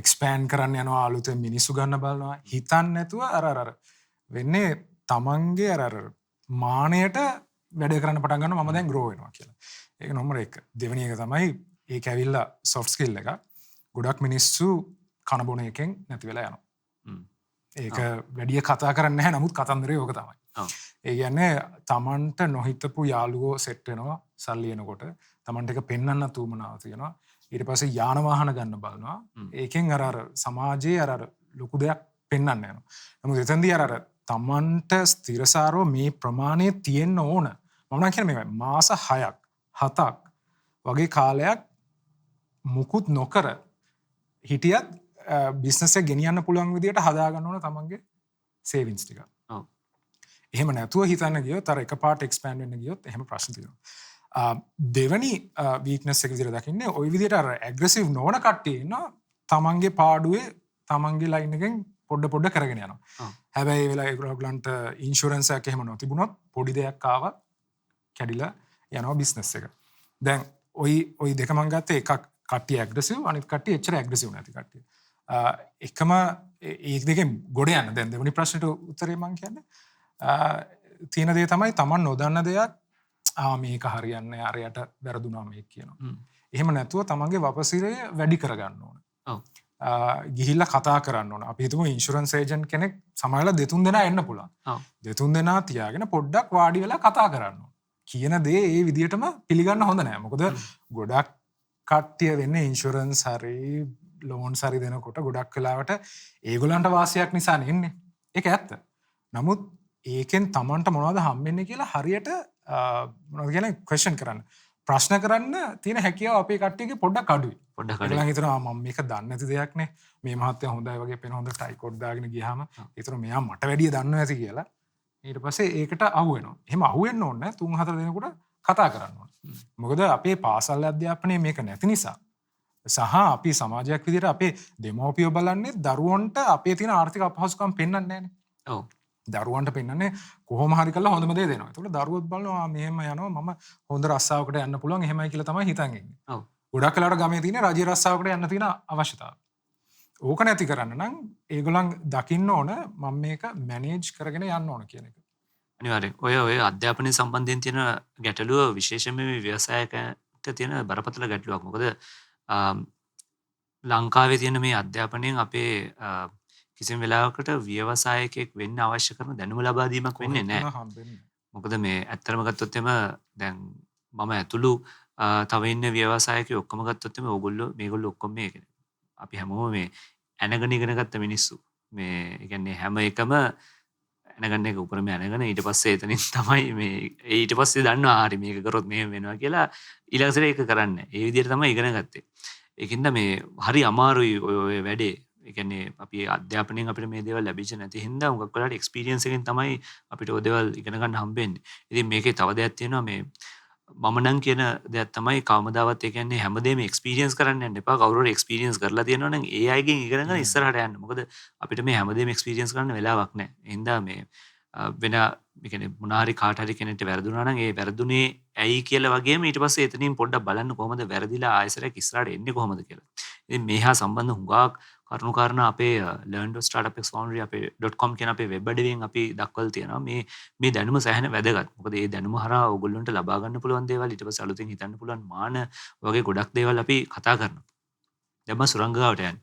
Speaker 2: එක්ස්පෑන්ඩ් කරන්න යනවා අලුතෙන් මිනිස්සු ගන්න බලනවා. හිතන්නේ නැතුව අර වෙන්නේ තමන්ගේ අර මානයට වැඩ කරන්න පටන් ගන්නවා මම දැන් ග්‍රෝ වෙනවා කියලා. ඒක නම්බර 1. දෙවෙනි එක තමයි ඒක ඇවිල්ලා සොෆ්ට් ස්කිල් එක. ගොඩක් මිනිස්සු කන බොන එකෙන් නැති වෙලා යනවා. ඒක වැඩි කතා කරන්නේ නැහැ නමුත් කතන්දරේ ඕක තමයි. ඒ කියන්නේ තමන්ට නොහිතපු යාළුවෝ සෙට් වෙනවා සල්ලි එනකොට. තමන්ට එක පෙන්වන්න තුමනාව තියෙනවා. ඊට පස්සේ යාන වාහන ගන්න බලනවා. ඒකෙන් අර සමාජයේ අර ලොකු දෙයක් පෙන්වන්න යනවා. නමුත් එතෙන්දී අර තමන්ට ස්ථිරසාරව මේ ප්‍රමාණය තියෙන්න ඕන. මම නම් කියන්නේ මේ මාස 6ක් 7ක් වගේ කාලයක් මුකුත් නොකර හිටියත් බිස්නස් එක ගෙනියන්න පුළුවන් විදියට හදා ගන්න ඕන තමන්ගේ සේවින්ග්ස් ටික.
Speaker 1: ඔව්.
Speaker 2: එහෙම නැතුව හිතන්න ගියොත් අර එකපාරට එක්ස්පෑන්ඩ් වෙන්න ගියොත් එහෙම ප්‍රශ්න තියෙනවා. දෙවෙනි වීක්නස් එක විදියට දකින්නේ ওই විදියට අර ඇග්‍රෙසිව් නොවන කට්ටිය ඉන්නවා තමන්ගේ පාඩුවේ තමන්ගේ ලයින් එකෙන් පොඩ කරගෙන යනවා. හැබැයි ඒ වෙලාවේ ඒගොල්ලන්ට ඉන්ෂුරන්ස් එකක් එහෙම නොතිබුණොත් පොඩි දෙයක් ආවත් කැඩිලා යනවා බිස්නස් එක. දැන් ওই දෙක මම ගත්තේ එකක් කට්ටිය ඇග්‍රෙසිව් අනිත් කට්ටිය එච්චර ඇග්‍රෙසිව් නැති කට්ටිය. එකම ඒ දෙකෙන් ගොඩ යන්න. දැන් දෙවෙනි ප්‍රශ්නෙට උත්තරේ මම කියන්නේ තියෙන දේ තමයි තමන් නොදන්න දෙයක් මේක හරියන්නේ අරයට වැරදුනා මේක කියනවා. එහෙම නැතුව තමන්ගේ වපසිරය වැඩි කරගන්න ඕන. ගිහිල්ලා කතා කරන්න ඕන. අපි හිතමු ඉන්ෂුරන්ස් ඒජන්ට් කෙනෙක් සමහරවිට 2-3 දෙනා එන්න පුළුවන්. 2-3 දෙනා තියාගෙන පොඩ්ඩක් වාඩි වෙලා කතා කරන්න ඕන. කියන දේ ඒ විදිහටම පිළිගන්න හොඳ නෑ. මොකද ගොඩක් කට්ටිය වෙන්නේ ඉන්ෂුරන්ස් හරි ලෝන්ස් හරි දෙනකොට ගොඩක් වෙලාවට ඒගොල්ලන්ට වාසියක් නිසා නෙන්නේ. ඒක ඇත්ත. නමුත් ඒකෙන් තමන්ට මොනවද හම්බෙන්නේ කියලා හරියට මොනවද කියන්නේ ක්වෙස්චන් කරන්න. ප්‍රශ්න කරන්න තියෙන හැකියාව අපේ කට්ටියගේ පොඩ්ඩක් අඩුයි.
Speaker 1: පොඩ්ඩක්
Speaker 2: ඒගොල්ලන් හිතනවා මම මේක දන්නේ නැති දෙයක් නේ. මේ මහත්තයා හොඳයි වගේ පේන හොඳ ටයි කොට් දාගෙන ගියාම ඒතර මෙයා මට වැඩිය දන්නවා ඇති කියලා. ඊට පස්සේ ඒකට අහු වෙනවා. එහෙම අහු වෙන්න ඕනේ නැහැ. 3-4 දෙනෙකුට කතා කරන්න ඕනේ. මොකද අපේ පාසල් අධ්‍යාපනයේ මේක නැති නිසා සහ අපි සමාජයක් විදිහට අපේ දෙමව්පියෝ බලන්නේ දරුවන්ට අපේ තියෙන ආර්ථික අපහසුකම් පෙන්වන්නේ නැහැනේ.
Speaker 1: ඔව්.
Speaker 2: දරුවන්ට පෙන්වන්නේ කොහොම හරි කරලා හොඳම දේ දෙනවා. ඒතකොට දරුවොත් බලනවා මෙහෙම යනවා මම හොඳ රස්සාවකට යන්න පුළුවන් එහෙමයි කියලා තමයි හිතන් ඉන්නේ.
Speaker 1: ඔව්.
Speaker 2: ගොඩක් වෙලාවට ගමේ තියෙන රජයේ රස්සාවකට යන්න තියෙන අවශ්‍යතාවය. ඕක නැති කරන්න නම් ඒගොල්ලන් දකින්න ඕන මම මේක මැනේජ් කරගෙන යන්න ඕන කියන එක.
Speaker 1: අනිවාර්යෙන්. ඔය අධ්‍යාපනය සම්බන්ධයෙන් තියෙන ගැටලුව විශේෂයෙන්ම මේ ව්‍යවසායකයන්ට තියෙන බරපතල ගැටලුවක්. මොකද ලංකාවේ තියෙන මේ අධ්‍යාපනයෙන් අපේ කිසිම වෙලාවකට ව්‍යවසායකයෙක් වෙන්න අවශ්‍ය කරන දැනුම ලබා දීමක් වෙන්නේ නැහැ. මොකද මේ ඇත්තටම ගත්තොත් එම දැන් මම ඇතුළු තව ඉන්න ව්‍යවසායකයෝ ඔක්කොම ගත්තොත් එම මේගොල්ලෝ ඔක්කොම මේ අපි හැමෝම මේ ඇනගෙන ඉගෙන ගත්ත මිනිස්සු. මේ ඒ කියන්නේ හැම එකම ඇනගන්න එක උපරම ඇනගෙන ඊට පස්සේ එතනින් තමයි මේ ඊට පස්සේ දන්නවා හරි මේක කරොත් මෙහෙම වෙනවා කියලා ඊළඟට ඒක කරන්නේ. ඒ විදිහට තමයි ඉගෙන ගත්තේ. ඒකින්ද මේ හරි අමාරුයි ඔය වැඩේ. ඒ කියන්නේ අපි අධ්‍යාපනයෙන් අපිට මේ දේවල් ලැබිච්ච නැති හින්දා උගක් වෙලාට එක්ස්පීරියන්ස් එකෙන් තමයි අපිට ඔය දේවල් ඉගෙන ගන්න හම්බෙන්නේ. ඉතින් මේකේ තව දෙයක් තියෙනවා මේ මම නම් කියන දෙයක් තමයි කවමදාවත් ඒ කියන්නේ හැමදේම එක්ස්පීරියන්ස් කරන්න යන්න එපා. කවුරු හරි එක්ස්පීරියන්ස් කරලා තියෙනවා නම් ඒ අයගෙන් ඉගෙන ගන්න ඉස්සරහට යන්න. මොකද අපිට මේ හැමදේම එක්ස්පීරියන්ස් කරන්න වෙලාවක් නැහැ. ඒ හින්දා මේ වෙන ඒ කියන්නේ මොනාරි කාට හරි කෙනෙක්ට වැරදුනා නම් ඒ වැරදුනේ ඇයි කියලා වගේම ඊට පස්සේ එතනින් පොඩ්ඩක් බලන්න කොහොමද වැරදිලා ආයෙසරයක් ඉස්සරහට එන්නේ කොහොමද කියලා. ඉතින් මේහා සම්බන්ධ හුඟක් කරුණු කාරණා අපේ learn.startupxfoundry අපේ .com කියන අපේ වෙබ් අඩවියෙන් අපි දක්වලා තියෙනවා. මේ දැනුම සෑහෙන වැදගත්. මොකද මේ දැනුම හරහා ඕගොල්ලන්ට ලබා ගන්න පුළුවන් දේවල් ඊට පස්සේ අලුතෙන් හිතන්න පුළුවන් මාන වගේ ගොඩක් දේවල් අපි කතා කරනවා. දැන් මම සුරංගාවට යන්නේ.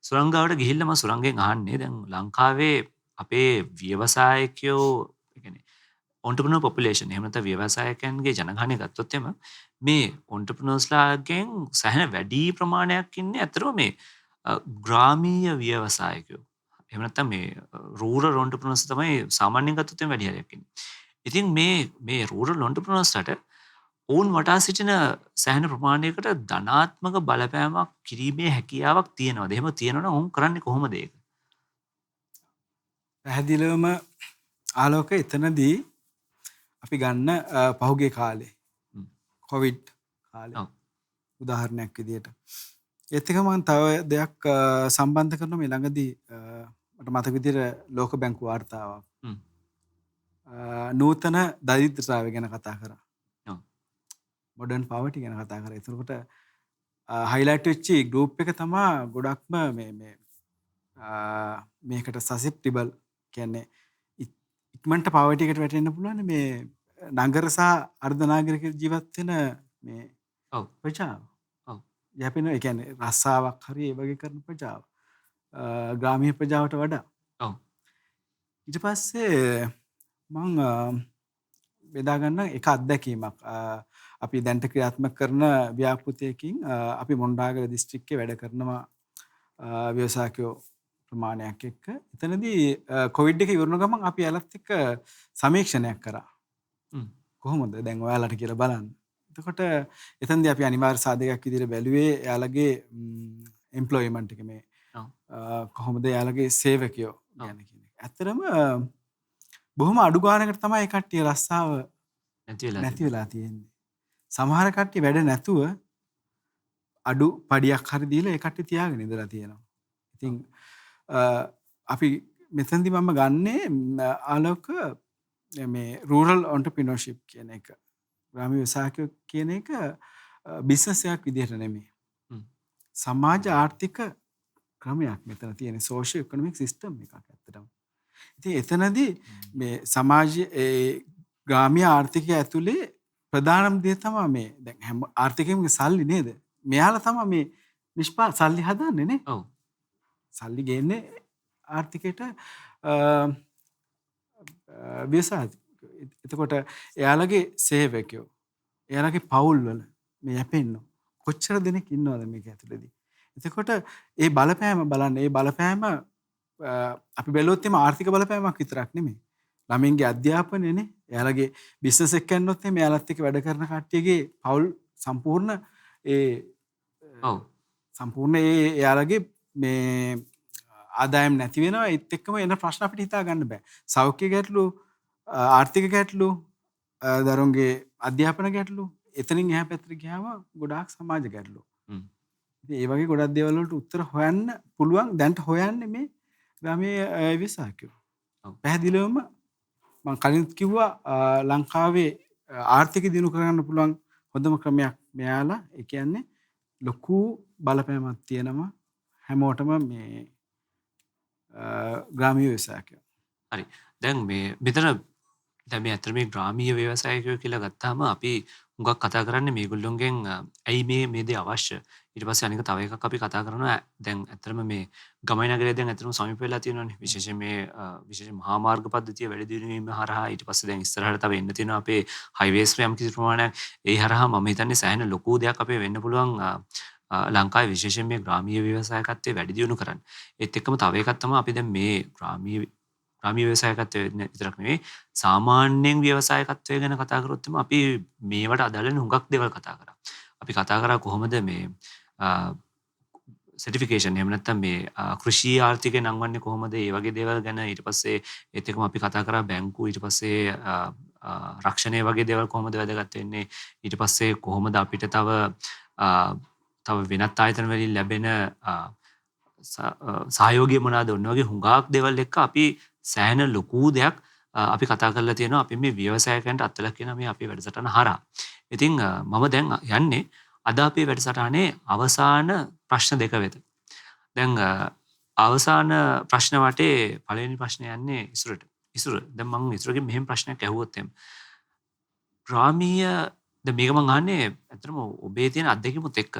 Speaker 1: සුරංගාවට ගිහිල්ලා මම සුරංගෙන් අහන්නේ දැන් ලංකාවේ අපේ ව්‍යවසායකයෝ ඒ කියන්නේ entrepreneur population එහෙම නැත්නම් ව්‍යවසායකයන්ගේ ජනගහනය ගත්තොත් එම මේ entrepreneursලාගෙන් සෑහෙන වැඩි ප්‍රමාණයක් ඉන්නේ අතරම මේ ග්‍රාමීය ව්‍යවසායකයෝ. එහෙම නැත්නම් මේ rural entrepreneurs තමයි සාමාන්‍යයෙන් ගත්තොත් එම වැඩි හරියක් ඉන්නේ. ඉතින් මේ rural entrepreneursට ඔවුන් වටා සිටින සෑහෙන ප්‍රමාණයකට ධනාත්මක බලපෑමක් කිරීමේ හැකියාවක් තියෙනවද? එහෙම තියෙනවනම් ඔවුන් කරන්නේ කොහොමද ඒක?
Speaker 3: පැහැදිලිවම ආලෝක එතනදී අපි ගන්න පහුගිය කාලේ කොවිඩ් කාලේ උදාහරණයක් විදියට ඒත් එක මම තව දෙයක් සම්බන්ධ කරනවා මේ ළඟදී මට මතක විදියට ලෝක බැංකුව වාර්තාවක් නූතන දරිද්‍රතාවය ගැන කතා කරා. මොඩර්න් පවර්ටි ගැන කතා කරා. ඒකට හයිලයිට් වෙච්ච ගෲප් එක තමයි ගොඩක්ම මේකට සසෙප්ටිබල් කියන්නේ ඉක්මනට පවර්ටි එකට වැටෙන්න පුළුවන් මේ නගර සහ අර්ධ නාගරික ජීවත් වෙන මේ ප්‍රජාව. යැපෙන ඒ කියන්නේ රස්සාවක් හරි ඒ වගේ කරන ප්‍රජාව. ග්‍රාමීය ප්‍රජාවට වඩා. ඊට පස්සේ මම බෙදා ගන්න එක අත්දැකීමක්. අපි දැන්ට ක්‍රියාත්මක කරන ව්‍යාපෘතියකින් අපි මොණ්ඩාගල දිස්ත්‍රික්කේ වැඩ කරනවා ව්‍යවසායකයෝ ප්‍රමාණයක් එක්ක. එතනදී කොවිඩ් එක ඉවරන ගමන් අපි යාලත් එක්ක සමීක්ෂණයක් කරා. කොහොමද දැන් ඔයාලට කියලා බලන්න. එතකොට එතනදී අපි අනිවාර්ය සාධකයක් විදිහට බැලුවේ යාලගේ එම්ප්ලොයිමන්ට් එක මේ කොහොමද යාලගේ සේවකයෝ ගැන කියන එක. ඇත්තටම බොහොම අඩු ගානකට තමයි ඒ කට්ටිය රස්සාව නැති වෙලා තියෙන්නේ. සමහර කට්ටිය වැඩ නැතුව අඩු පඩියක් හරි දීලා ඒ කට්ටිය තියාගෙන ඉඳලා තියෙනවා. ඉතින් අපි මෙතනදී මම ගන්නේ ආලෝක මේ rural entrepreneurship කියන එක. ග්‍රාමීය ව්‍යවසායකයෝ කියන එක බිස්නස් එකක් විදිහට නෙමෙයි. සමාජ ආර්ථික ක්‍රමයක් මෙතන තියෙන social economic system එකක් ඇත්තටම. ඉතින් එතනදී මේ සමාජයේ ග්‍රාමීය ආර්ථිකය ඇතුලේ ප්‍රධානම දේ තමයි මේ දැන් හැම ආර්ථිකයෙම සල්ලි නේද? මෙයාලා තමයි මේ සල්ලි හදන්නේ නේ.
Speaker 1: ඔව්.
Speaker 3: සල්ලි ගේන්නේ ආර්ථිකයට ව්‍යවසාය. එතකොට එයාලගේ සේවකයෝ එයාලගේ පවුල්වල මේ යැපෙන්න කොච්චර දෙනෙක් ඉන්නවද මේක ඇතුළේදී. එතකොට ඒ බලපෑම බලන්න ඒ බලපෑම අපි බැලුවොත් එම ආර්ථික බලපෑමක් විතරක් නෙමෙයි. ළමින්ගේ අධ්‍යාපනයනේ එයාලගේ බිස්නස් එක යනොත් එහෙම එයාලත් එක්ක වැඩ කරන කට්ටියගේ පවුල් සම්පූර්ණ එයාලගේ මේ ආදායම් නැති වෙනවා ඒත් එක්කම එන ප්‍රශ්න අපිට හිතා ගන්න බෑ. සෞඛ්‍ය ගැටලු, ආර්ථික ගැටලු, දරුවන්ගේ අධ්‍යාපන ගැටලු, එතනින් එහා පැත්තට ගියාම ගොඩාක් සමාජ ගැටලු. ඒ වගේ ගොඩක් දේවල් වලට උත්තර හොයන්න පුළුවන් දැන්ට හොයන්නේ මේ ග්‍රාමීය ව්‍යවසායකයෝ. පැහැදිලිවම මම කලින් කිව්වා ලංකාවේ ආර්ථික දියුණු කරගන්න පුළුවන් හොඳම ක්‍රමයක් මෙයාලා. ඒ කියන්නේ ලොකු බලපෑමක් තියෙනවා හැමෝටම මේ ග්‍රාමීය ව්‍යවසායකයෝ.
Speaker 1: හරි. දැන් මෙතන දැන් මේ අතර මේ ග්‍රාමීය ව්‍යවසායකයෝ කියලා ගත්තාම අපි හුඟක් කතා කරන්නේ මේගොල්ලොන්ගෙන් ඇයි මේ දේ අවශ්‍ය. ඊට පස්සේ අනික තව එකක් අපි කතා කරනවා දැන් ඇත්තටම මේ ගමයි නගරය දැන් ඇත්තටම සමීප වෙලා තියෙනවානේ. විශේෂයෙන් මහා මාර්ග පද්ධතිය වැඩි දියුණු වීම හරහා ඊට පස්සේ දැන් ඉස්සරහට තව එන්න තියෙනවා අපේ හයිවේස් යම් කිසි ප්‍රමාණයක්. ඒ හරහා මම හිතන්නේ සෑහෙන ලොකු දෙයක් අපේ වෙන්න පුළුවන් ලංකාවේ විශේෂයෙන් මේ ග්‍රාමීය ව්‍යවසායකත්වයේ වැඩි දියුණු කරන්න. ඒත් එක්කම තව එකක් තමයි අපි දැන් මේ ග්‍රාමීය ව්‍යවසායකත්වය විතරක් නෙවෙයි සාමාන්‍යයෙන් ව්‍යවසායකත්වය ගැන කතා කරොත් අපි මේවට අදාළ වෙන හුඟක් දේවල් කතා කරා. අපි කතා කරා කොහොමද මේ සර්ටිෆිකේෂන් එහෙම නැත්නම් මේ කෘෂි ආර්ථිකය නංවන්නේ කොහොමද ඒ වගේ දේවල් ගැන. ඊට පස්සේ ඒත් එක්කම අපි කතා කරා බැංකු, ඊට පස්සේ රක්ෂණය වගේ දේවල් කොහොමද වැදගත් වෙන්නේ. ඊට පස්සේ කොහොමද අපිට තව වෙනත් ආයතන වලින් ලැබෙන සහයෝගය මොනවාද ඔන්න වගේ හුඟක් දේවල් එක්ක අපි සෑහෙන ලොකු දෙයක් අපි කතා කරලා තියෙනවා අපි මේ ව්‍යවසායකයන්ට අත්ලක් කියන මේ අපේ වැඩසටහන හරහා. ඉතින් මම දැන් යන්නේ අද අපේ වැඩසටහනේ අවසාන ප්‍රශ්න දෙක වෙත. දැන් අවසාන ප්‍රශ්න වටේ පළවෙනි ප්‍රශ්නේ යන්නේ ඉසුරට. ඉසුර දැන් මම ඉසුරගෙන් මෙහෙම ප්‍රශ්නයක් ඇහුවොත් එම් ග්‍රාමීය දැන් මේක මම අහන්නේ ඇත්තටම ඔබේ තියෙන අත්දැකීමුත් එක්ක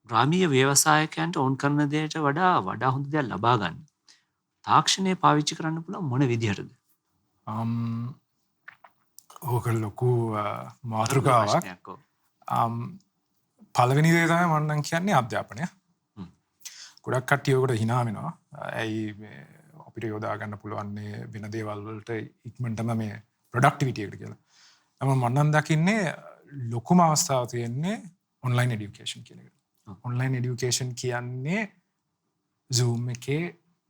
Speaker 1: ග්‍රාමීය ව්‍යවසායකයන්ට ඕන් කරන දෙයට වඩා හොඳ දෙයක් ලබා ගන්න තාක්ෂණය පාවිච්චි කරන්න පුළුවන් මොන විදිහටද?
Speaker 2: ඕක ලොකු මාතෘකාවක්. පළවෙනි දේ තමයි මම නම් කියන්නේ අධ්‍යාපනය. ගොඩක් කට්ටිය ඔකට hina වෙනවා. ඇයි අපිට යොදා ගන්න පුළුවන් වෙන දේවල් වලට ඉක්මනටම මේ ප්‍රොඩක්ටිවිටි එකට කියලා. මම නම් දකින්නේ ලොකුම අවස්ථාව තියෙන්නේ ඔන්ලයින් এডুকেෂන් කියන එක. ඔන්ලයින් এডুকেෂන් කියන්නේ Zoom එකේ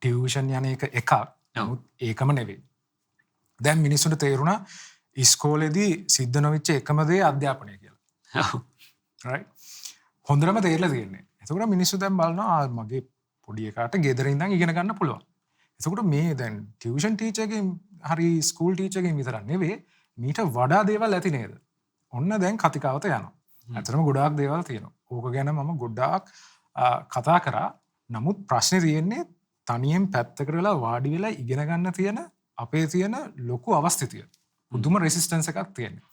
Speaker 2: ටියුෂන් යන එකක්. නමුත් ඒකම නෙවෙයි. දැන් මිනිස්සුන්ට තේරුණා ඉස්කෝලේදී සිද්ධ නොවිච්ච එකම දේ අධ්‍යාපනය කියලා. right? හොඳටම තේරලා තියෙන්නේ. එතකොට මිනිස්සු දැන් බලනවා මගේ පොඩි එකාට ගෙදර ඉඳන් ඉගෙන ගන්න පුළුවන්. එතකොට මේ දැන් ටියුෂන් ටීචර්ගෙන් හරි ස්කූල් ටීචර්ගෙන් විතරක් නෙවෙයි මීට වඩා දේවල් ඇති නේද? ඔන්න දැන් කතිකාවත යනවා. ඇත්තටම ගොඩාක් දේවල් තියෙනවා. ඕක ගැන මම ගොඩාක් කතා කරා. නමුත් ප්‍රශ්නේ තියෙන්නේ තනියෙන් පැත්තකට වෙලා වාඩි වෙලා ඉගෙන ගන්න තියෙන අපේ තියෙන ලොකු අවස්ථිතිය. පුදුම රෙසිස්ටන්ස් එකක් තියෙනවා.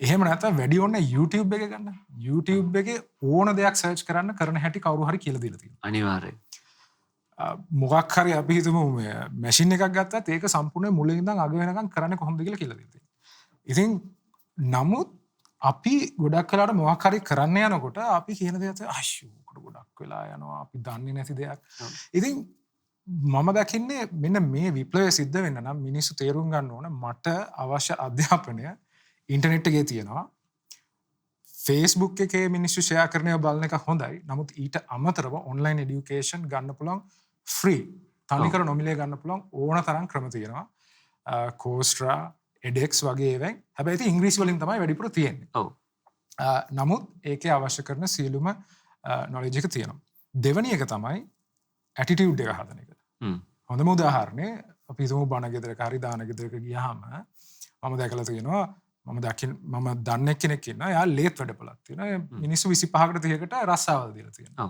Speaker 2: එහෙම නැත්නම් වැඩි ඕන YouTube එක ගන්න. YouTube එකේ ඕන දෙයක් සර්ච් කරන්න කරන හැටි කවුරු හරි කියලා දීලා තියෙනවා.
Speaker 1: අනිවාර්යයෙන්.
Speaker 2: මොකක් හරි අපි හිතමු මැෂින් එකක් ගත්තත් ඒක සම්පූර්ණයෙන් මුලින් ඉඳන් අග වෙනකම් කරන්නේ කොහොමද කියලා දීලා තියෙනවා. ඉතින් නමුත් අපි ගොඩක් වෙලාවට මොකක් හරි කරන්න යනකොට අපි කියන දේ අත අයියෝ ගොඩක් වෙලා යනවා අපි දන්නේ නැති දෙයක්. ඉතින් මම දකින්නේ මෙන්න මේ විප්ලවය සිද්ධ වෙන්න නම් මිනිස්සු තේරුම් ගන්න ඕන මට අවශ්‍ය අධ්‍යාපනය ඉන්ටර්නෙට් එකේ තියෙනවා. Facebook එකේ මිනිස්සු ෂෙයා කරන ඒවා බලන එක හොඳයි. නමුත් ඊට අමතරව ඔන්ලයින් এডুকেෂන් ගන්න පුළුවන් ෆ්‍රී. තනිකර නොමිලේ ගන්න පුළුවන් ඕන තරම් ක්‍රම තියෙනවා. Coursera, edX වගේ ඒවායින්. හැබැයි ඉතින් ඉංග්‍රීසි වලින් තමයි වැඩිපුර තියෙන්නේ.
Speaker 1: ඔව්.
Speaker 2: නමුත් ඒකේ අවශ්‍ය කරන සියලුම knowledge එක තියෙනවා. දෙවෙනි එක තමයි attitude එක හදන එක. හොඳම උදාහරණය අපි හිතමු බණ ගෙදරක හරි දාන ගෙදරක ගියාම මම දැකලා තියෙනවා මම දන්න කෙනෙක් ඉන්නවා එයා ලේත් වැඩපොලක් තියෙනවා මිනිස්සු 25කට 30කට රස්සාවල් දීලා තියෙනවා.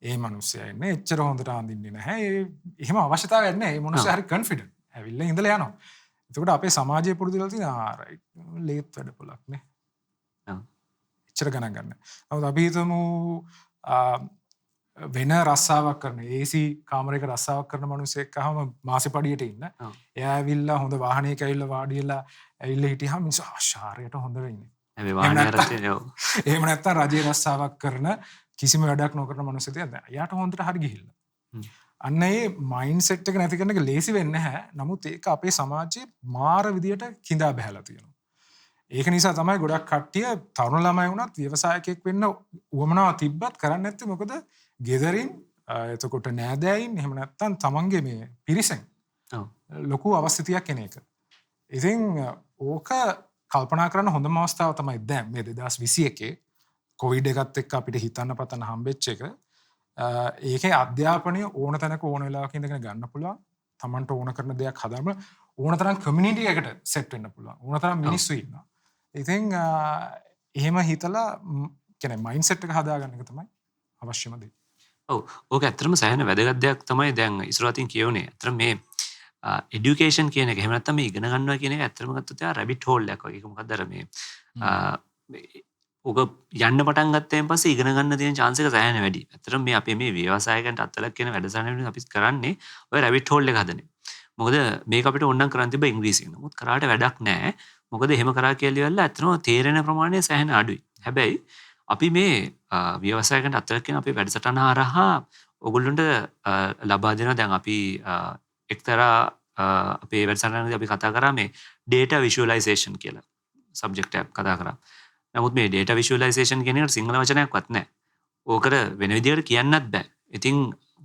Speaker 2: ඒ මිනිස්සයා ඉන්නේ එච්චර හොඳට අඳින්නේ නැහැ. එහෙම අවශ්‍යතාවයක් නැහැ. ඒ මිනිස්සයා හරි කොන්ෆිඩන්ට්. ඇවිල්ලා ඉඳලා යනවා. එතකොට අපේ සමාජයේ පුරුදුලා තියෙන රයිට් ලේත් වැඩපොලක් නේ. එච්චර ගණන් ගන්න. නමුත් අපි හිතමු වෙන රස්සාවක් කරන AC කාමරයක රස්සාවක් කරන මිනිහෙක් අහම මාසේ පඩියට ඉන්න. එයා ඇවිල්ලා හොඳ වාහනයක ඇවිල්ලා වාඩි වෙලා ඇවිල්ලා හිටියාම මිනිස්සු ආශාරයට හොඳ වෙන්නේ.
Speaker 1: හැබැයි වාහනේ අරගෙන
Speaker 2: එහෙම නැත්නම් රජයේ රස්සාවක් කරන කිසිම වැඩක් නොකරන මිනිස්සු තියද එයාට හොඳට හරි ගිහිල්ලා. අන්න ඒ මයින්ඩ් සෙට් එක නැති කරන එක ලේසි වෙන්නේ නැහැ. නමුත් ඒක අපේ සමාජයේ මාර විදියට කිඳා බහැලා තියෙනවා. ඒක නිසා තමයි ගොඩක් කට්ටිය තරුණ ළමයි වුණත් ව්‍යවසායකයෙක් වෙන්න උවමනාව තිබ්බත් කරන්නේ නැත්තේ. මොකද ගෙදරින් එතකොට නෑදෑයින් එහෙම නැත්තම් තමන්ගේ මේ පිරිසෙන් ලොකු අවස්ථිතියක් එන එක. ඉතින් ඕක කල්පනා කරන්න හොඳම අවස්ථාව තමයි දැන් මේ 2021 කොවිඩ් එකත් එක්ක අපිට හිතන්න පතන්න හම්බෙච්ච එක. ඒකේ අධ්‍යාපනය ඕන තැනක ඕන වෙලාවක ඉඳගෙන ගන්න පුළුවන්. තමන්ට ඕන කරන දෙයක් හදාගන්න ඕන තරම් කමියුනිටි එකකට සෙට් වෙන්න පුළුවන්. ඕන තරම් මිනිස්සු ඉන්නවා. ඉතින් එහෙම හිතලා කියන්නේ මයින්ඩ් සෙට් එක හදාගන්න එක තමයි අවශ්‍යම දේ.
Speaker 1: ඔව්. ඕක ඇත්තටම සෑහෙන වැදගත් දෙයක් තමයි දැන් ඉස්සරහින් කියවනේ. ඇත්තටම මේ එඩියුකේෂන් කියන එක එහෙම නැත්නම් මේ ඉගෙන ගන්නවා කියන එක ඇත්තටම ගත්තොත් යා රැබිට් හෝල් එකක් වගේ. ඒක මොකක්ද අර මේ ඕක යන්න පටන් ගත්තයින් පස්සේ ඉගෙන ගන්න තියෙන chance එක සෑහෙන වැඩි. ඇත්තටම මේ අපේ මේ ව්‍යවසායකයන්ට අත්ලක් කියන වැඩසටහනෙන් අපි කරන්නේ ඔය රැබිට් හෝල් එක හදන එක. මොකද මේක අපිට ඕනනම් කරන් තිබ්බ ඉංග්‍රීසියෙන්. නමුත් කරාට වැඩක් නැහැ. මොකද එහෙම කරා කියලා ඉවරලා ඇත්තටම තේරෙන ප්‍රමාණය සෑහෙන අඩුයි. හැබැයි අපි මේ ව්‍යවසායකයන්ට අත්ලක් කියන අපේ වැඩසටහන හරහා ඔයගොල්ලන්ට ලබා දෙනවා. දැන් අපි එක්තරා අපේ වැඩසටහනේදී අපි කතා කරා මේ data visualization කියලා සබ්ජෙක්ට් එකක් කතා කරා. නමුත් මේ data visualization කියන එකට සිංහල වචනයක්වත් නැහැ. ඕකට වෙන විදිහකට කියන්නත් බෑ. ඉතින්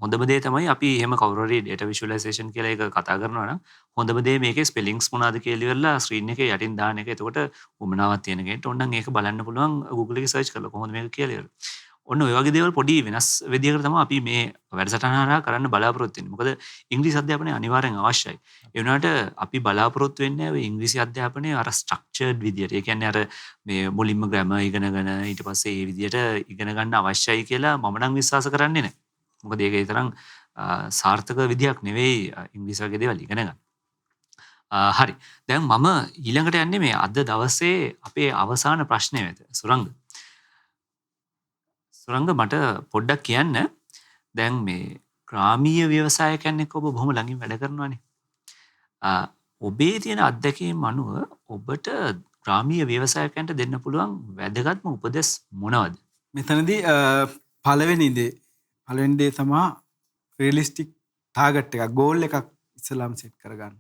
Speaker 1: හොඳම දේ තමයි අපි එහෙම කවුරු හරි data visualization කියලා එක කතා කරනවා නම් හොඳම දේ මේකේ ස්පෙලිංග්ස් මොනවද කියලා ඉවරලා ස්ක්‍රීන් එකේ යටින් දාන එක. එතකොට උමනාවක් තියෙන කෙනෙක්ට ඕනනම් ඒක බලන්න පුළුවන් Google එකේ සර්ච් කරලා කොහොමද මේක කියලා ඉවරලා. ඔන්න ඔය වගේ දේවල් පොඩි වෙනස් විදිහකට තමයි අපි මේ වැඩසටහන හරහා කරන්න බලාපොරොත්තු වෙන්නේ. මොකද ඉංග්‍රීසි අධ්‍යාපනය අනිවාර්යෙන් අවශ්‍යයි. ඒ වුණාට අපි බලාපොරොත්තු වෙන්නේ ඔය ඉංග්‍රීසි අධ්‍යාපනය අර ස්ට්‍රක්චර්ඩ් විදියට. ඒ කියන්නේ අර මේ මුලින්ම ග්‍රැමර් ඉගෙනගෙන ඊට පස්සේ මේ විදියට ඉගෙන ගන්න අවශ්‍යයි කියලා මම නම් විශ්වාස කරන්නේ නැහැ. මොකද ඒක ඒ තරම් සාර්ථක විදියක් නෙවෙයි ඉංග්‍රීසි වගේ දේවල් ඉගෙන ගන්න. හරි. දැන් මම ඊළඟට යන්නේ මේ අද දවසේ අපේ අවසාන ප්‍රශ්නය වෙත. සුරංග මට පොඩ්ඩක් කියන්න. දැන් මේ ග්‍රාමීය ව්‍යවසායකයන් එක්ක ඔබ බොහොම ළඟින් වැඩ කරනවානේ. ඔබේ තියෙන අත්දැකීම් අනුව ඔබට ග්‍රාමීය ව්‍යවසායකයන්ට දෙන්න පුළුවන් වැදගත්ම උපදෙස් මොනවද?
Speaker 3: මෙතනදී පළවෙනි දේ තමයි රියලිස්ටික් ටාගට් එකක්, ගෝල් එකක් ඉස්සලාම සෙට් කරගන්න.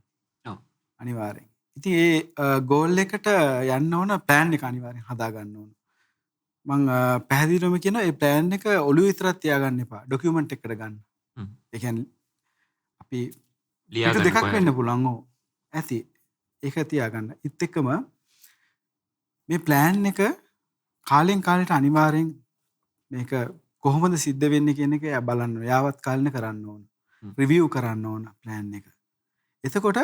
Speaker 1: ඔව්.
Speaker 3: අනිවාර්යෙන්. ඉතින් ඒ ගෝල් එකට යන්න ඕන ප්ලෑන් එක අනිවාර්යෙන් හදා ගන්න ඕන. මං පැහැදිලිවම කියනවා ඒ ප්ලෑන් එක ඔළුවේ විතරක් තියාගන්න එපා. ඩොකියුමන්ට් එකකට ගන්න. ඒ කියන්නේ අපි
Speaker 1: ලියා
Speaker 3: එක
Speaker 1: ගන්න
Speaker 3: දෙකක්
Speaker 1: කොහේ
Speaker 3: වෙන්න පුළුවන්. ඔව්. ඇති. ඒක තියාගන්න. ඉත් එක්කම මේ ප්ලෑන් එක කාලෙන් කාලෙට අනිවාර්යෙන් මේක කොහොමද සිද්ධ වෙන්නේ කියන එක බලන්න ඕන. යාවත් කාලින කරන්න ඕන. රිවිව් කරන්න ඕන ප්ලෑන් එක. එතකොට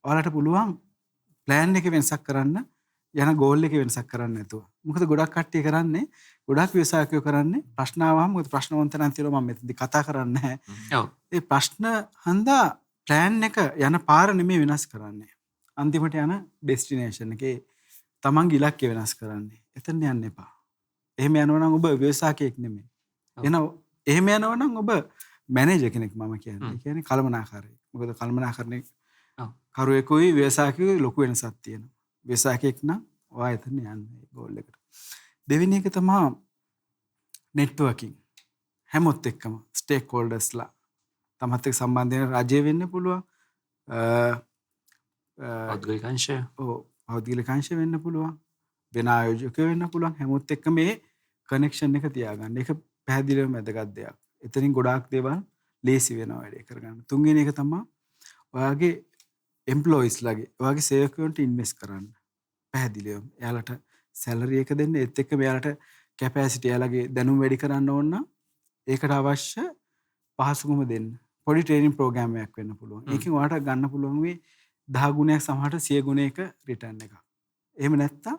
Speaker 3: ඔයාලට පුළුවන් ප්ලෑන් එක වෙනසක් කරන්න යන ගෝල් එක වෙනසක් කරන්න නැතුව. මොකද ගොඩක් කට්ටිය කරන්නේ, ගොඩක් ව්‍යවසායකයෝ කරන්නේ ප්‍රශ්න ආවම මොකද ප්‍රශ්නවන්ත නම් තියෙනවා මම මෙතනදි කතා කරන්නේ නැහැ.
Speaker 1: ඔව්.
Speaker 3: ඒ ප්‍රශ්න හන්දා ප්ලෑන් එක යන පාර නෙමෙයි වෙනස් කරන්නේ. අන්තිමට යන ඩෙස්ටිනේෂන් එකේ තමන්ගේ ඉලක්කය වෙනස් කරන්නේ. එතන යන්න එපා. එහෙම යනවා නම් ඔබ ව්‍යවසායකයෙක් නෙමෙයි. එහෙම යනවා නම් ඔබ මැනේජර් කෙනෙක් මම කියන්නේ. ඒ කියන්නේ කළමනාකාරයෙක්. මොකද කළමනාකරණය කරුවෙකුයි ව්‍යවසායකයෙකුයි ලොකු වෙනසක් තියෙනවා. ව්‍යවසායකයෙක් නම් ඔයා එතන යන්නේ ගෝල් එකට. දෙවෙනි එක තමයි නෙට්වර්කින්. හැමොත් එක්කම ස්ටේක් හෝල්ඩර්ස්ලා තමත් එක්ක සම්බන්ධ වෙන රජය වෙන්න පුළුවන්.
Speaker 1: පෞද්ගලික අංශය.
Speaker 3: ඔව් පෞද්ගලික අංශය වෙන්න පුළුවන්. වෙන ආයෝජකයෝ වෙන්න පුළුවන්. හැමොත් එක්ක මේ කනෙක්ෂන් එක තියාගන්න. ඒක පැහැදිලිවම වැදගත් දෙයක්. එතනින් ගොඩාක් දේවල් ලේසි වෙනවා වැඩේ කරගන්න. තුන්වෙනි එක තමයි ඔයාගේ එම්ප්ලොයිස්ලාගේ ඔයාගේ සේවකයන්ට ඉන්වෙස්ට් කරන්න. පැහැදිලිවම. එයාලට සැලරි එක දෙන්න. ඒත් එක්ක එයාලට කැපැසිටි එයාලගේ දැනුම වැඩි කරන්න ඕන නම් ඒකට අවශ්‍ය පහසුකම දෙන්න. පොඩි ට්‍රේනින් ප්‍රෝග්‍රෑම් එකක් වෙන්න පුළුවන්. ඒකෙන් ඔයාලට ගන්න පුළුවන් මේ 10 ගුණයක් සමහරට 100 ගුණයක රිටර්න් එකක්. එහෙම නැත්නම්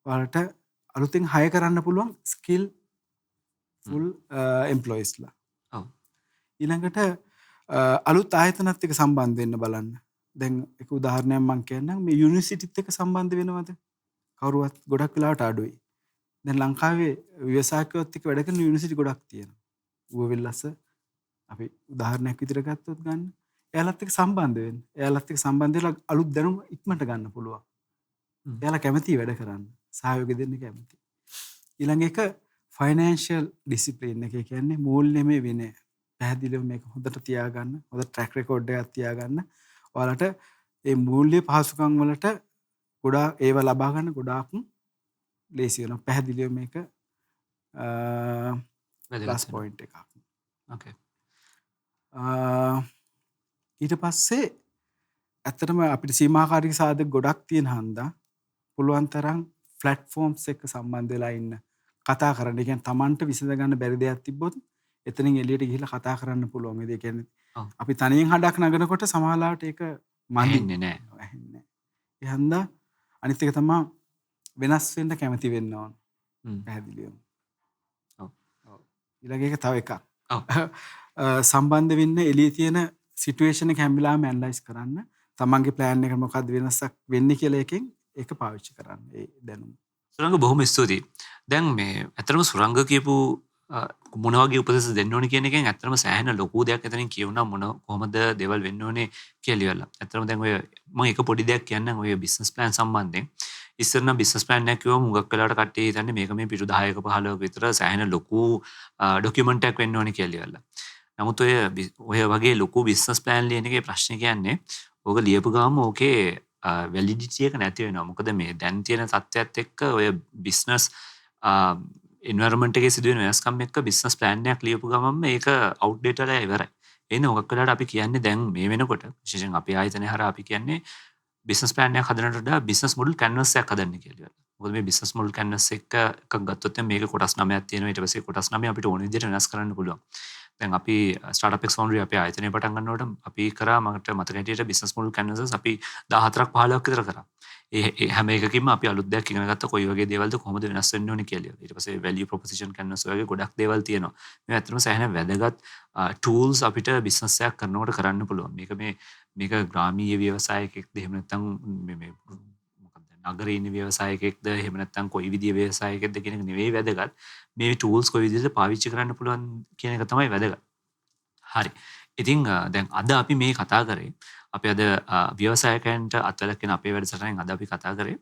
Speaker 3: ඔයාලට අලුතෙන් හයර් කරන්න පුළුවන් ස්කිල් ෆුල් එම්ප්ලොයිස්ලා.
Speaker 1: ඔව්.
Speaker 3: ඊළඟට අලුත් ආයතනත් එක්ක සම්බන්ධ වෙන්න බලන්න. දැන් එක උදාහරණයක් මම කියන්නම්. මේ යුනිවර්සිටිත් එක්ක සම්බන්ධ වෙනවද? කවුරුවත් ගොඩක් වෙලාවට අඩුයි. දැන් ලංකාවේ ව්‍යවසායකයොත් එක්ක වැඩ කරන යුනිවර්සිටි ගොඩක් තියෙනවා. ඌවෙල්ලස අපි උදාහරණයක් විදිහට ගත්තොත් ගන්න. එයාලත් එක්ක සම්බන්ධ වෙන්න. එයාලත් එක්ක සම්බන්ධ වෙලා අලුත් දැනුම ඉක්මනට ගන්න පුළුවන්. එයාලා කැමතියි වැඩ කරන්න. සහයෝගය දෙන්න කැමතියි. ඊළඟ එක ෆයිනෑන්ෂල් ඩිසිප්ලින් එක කියන්නේ මූල්‍යමය විනය. පැහැදිලිව මේක හොඳට තියාගන්න, හොඳ ට්‍රැක් රෙකෝඩ් එකක් තියාගන්න. ඔයාලට ඒ මූල්‍ය පහසුකම් වලට ගොඩාක් ඒව ලබා ගන්න ගොඩාක් ලේසි වෙනවා. පැහැදිලිව මේක ප්ලස් පොයින්ට් එකක්.
Speaker 1: ඕකේ.
Speaker 3: ඊට පස්සේ ඇත්තටම අපිට සීමාකාරී සාධක ගොඩක් තියෙන හන්දා පුළුවන් තරම් ප්ලැට්ෆෝම්ස් එක්ක සම්බන්ධ වෙලා ඉන්න, කතා කරන්න. ඒ කියන්නේ Tamanට විසඳ ගන්න බැරි දෙයක් තිබ්බොත් එතනින් එළියට ගිහිල්ලා කතා කරන්න පුළුවන්. ඒ කියන්නේ අපි තනියෙන් හඩක් නගනකොට සමහරවිට ඒක
Speaker 1: මහින්නේ නෑ.
Speaker 3: ඇහෙන්නේ නෑ. ඒ හන්දා අනිත් එක තමයි වෙනස් වෙන්න කැමති වෙන්න ඕන. පැහැදිලිවම.
Speaker 1: ඔව්.
Speaker 3: ඊළඟ එක තව එකක්.
Speaker 1: ඔව්.
Speaker 3: සම්බන්ධ වෙන්න එළියේ තියෙන සිටුේෂන් එක හැම වෙලාවෙම ඇනලයිස් කරන්න. තමන්ගේ ප්ලෑන් එක මොකක්ද වෙනසක් වෙන්නේ කියලා එකෙන් ඒක පාවිච්චි කරන්න. ඒ දැනුම.
Speaker 1: සුරංග බොහොම ස්තුතියි. දැන් මේ ඇත්තටම සුරංග කියපු මොන වගේ උපදෙස් දෙන්න ඕනේ කියන එකෙන් ඇත්තටම සෑහෙන ලොකු දෙයක් එතනින් කියුණා කොහොමද දේවල් වෙන්න ඕනේ කියලා ඉවරලා. ඇත්තටම දැන් ඔය මම එක පොඩි දෙයක් කියන්නම් ඔය බිස්නස් ප්ලෑන් සම්බන්ධයෙන්. ඉස්සර නම් බිස්නස් ප්ලෑන් එකක් කිව්වම හුඟක් වෙලාවට කට්ටිය හිතන්නේ මේක මේ පිටු 10ක 15ක විතර සෑහෙන ලොකු ඩොකියුමන්ට් එකක් වෙන්න ඕනේ කියලා ඉවරලා. නමුත් ඔය වගේ ලොකු බිස්නස් ප්ලෑන් ලියන එකේ ප්‍රශ්නේ කියන්නේ ඕක ලියපු ගාම ඕකේ වැලිඩිටි එක නැති වෙනවා. මොකද මේ දැන් තියෙන තත්ත්වයට එක්ක ඔය බිස්නස් එන්වයරන්මන්ට් එකේ සිදුවෙන වෙනස්කම් එක්ක බිස්නස් ප්ලෑන් එකක් ලියපු ගමන් මේක අවුට්ඩේට් වෙලා ඉවරයි. එන්නේ හුඟක් වෙලාවට අපි කියන්නේ දැන් මේ වෙනකොට විශේෂයෙන් අපේ ආයතනය හරහා අපි කියන්නේ බිස්නස් ප්ලෑන් එකක් හදනට වඩා බිස්නස් මොඩල් කැන්වස් එකක් හදන්න කියලා. මොකද මේ බිස්නස් මොඩල් කැන්වස් එකක් ගත්තොත් මේක කොටස් 9ක් තියෙනවා. ඊට පස්සේ කොටස් 9 අපිට ඕන විදිහට වෙනස් කරන්න පුළුවන්. දැන් අපි ස්ටාර්ට්අප් එක්ස් ෆවුන්ඩරි අපේ ආයතනය පටන් ගන්නකොට අපි කරා මට මතක හිටියට බිස්නස් මොඩල් කැන්වසස් අපි 14ක් 15ක් විතර කරා. ඒ හැම එකකින්ම අපි අලුත් දෙයක් ඉගෙන ගත්තා කොයි වගේ දේවල්ද කොහොමද වෙනස් වෙන්න ඕනේ කියලා. ඊට පස්සේ වැලියු ප්‍රොපොසිෂන් කැන්වස් වගේ ගොඩක් දේවල් තියෙනවා. මේ ඇත්තටම සෑහෙන වැදගත් ටූල්ස් අපිට බිස්නස් එකක් කරනකොට කරන්න පුළුවන්. මේක ග්‍රාමීය ව්‍යවසායකෙක්ද එහෙම නැත්නම් මේ මොකක්ද නගරේ ඉන්න ව්‍යවසායකෙක්ද එහෙම නැත්නම් කොයි විදිහේ ව්‍යවසායකෙක්ද කියන එක නෙවෙයි වැදගත්. මේ ටූල්ස් කොයි විදිහට පාවිච්චි කරන්න පුළුවන් කියන එක තමයි වැදගත්. හරි. ඉතින් දැන් අද අපි මේ කතා කරේ අපි අද ව්‍යවසායකයන්ට අත්වැළක්වන අපේ වැඩසටහෙන් අද අපි කතා කරේ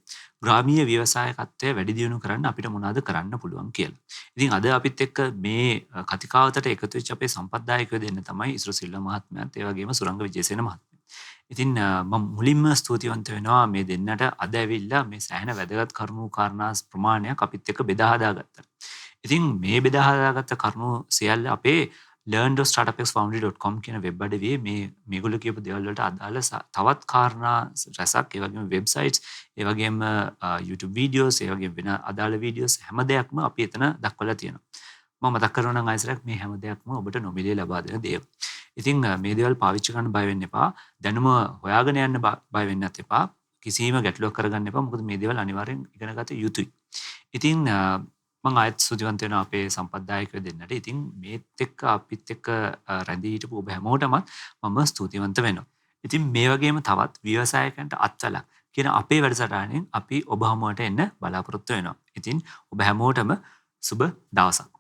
Speaker 1: ග්‍රාමීය ව්‍යවසායකත්වය වැඩි දියුණු කරන්න අපිට මොනවද කරන්න පුළුවන් කියලා. ඉතින් අද අපිත් එක්ක මේ කතිකාවතට එකතු වෙච්ච අපේ සම්පත්දායකයෝ දෙන්න තමයි ඉස්රු සිල්වා මහත්මයාත් ඒ වගේම සුරංග විජේසේන මහත්මයා. ඉතින් මම මුලින්ම ස්තුතිවන්ත වෙනවා මේ දෙන්නට අද ඇවිල්ලා මේ සෑහෙන වැදගත් කරුණු කාරණා ප්‍රමාණයක් අපිත් එක්ක බෙදා හදාගත්තා. ඉතින් මේ බෙදා හදාගත්ත කරුණු සියල්ල අපේ learn.startupxfoundry.com කියන වෙබ් අඩවියේ මේගොල්ලෝ කියපු දේවල් වලට අදාළ තවත් කාරණා රැසක් ඒ වගේම වෙබ්සයිට්ස් ඒ වගේම YouTube වීඩියෝස් ඒ වගේම වෙන අදාළ වීඩියෝස් හැම දෙයක්ම අපි එතන දක්වලා තියෙනවා. මම මතක් කරනවා නම් ආයෙසරක් මේ හැම දෙයක්ම ඔබට නොමිලේ ලබා දෙන දේවල්. ඉතින් මේ දේවල් පාවිච්චි කරන්න බය වෙන්න එපා. දැනුම හොයාගෙන යන්න බය වෙන්නත් එපා. කිසිම ගැටලුවක් කරගන්න එපා. මොකද මේ දේවල් අනිවාර්යෙන් ඉගෙන ගත යුතුයි. ඉතින් මම ආයත් ස්තුතිවන්ත වෙනවා අපේ සම්පත්දායකයෝ දෙන්නට. ඉතින් මේත් එක්ක අපිත් එක්ක රැඳී හිටපු ඔබ හැමෝටම මම ස්තුතිවන්ත වෙනවා. ඉතින් මේ වගේම තවත් ව්‍යවසායකයන්ට අත්වලක් කියන අපේ වැඩසටහනෙන් අපි ඔබ හමුවට එන්න බලාපොරොත්තු වෙනවා. ඉතින් ඔබ හැමෝටම සුබ දවසක්.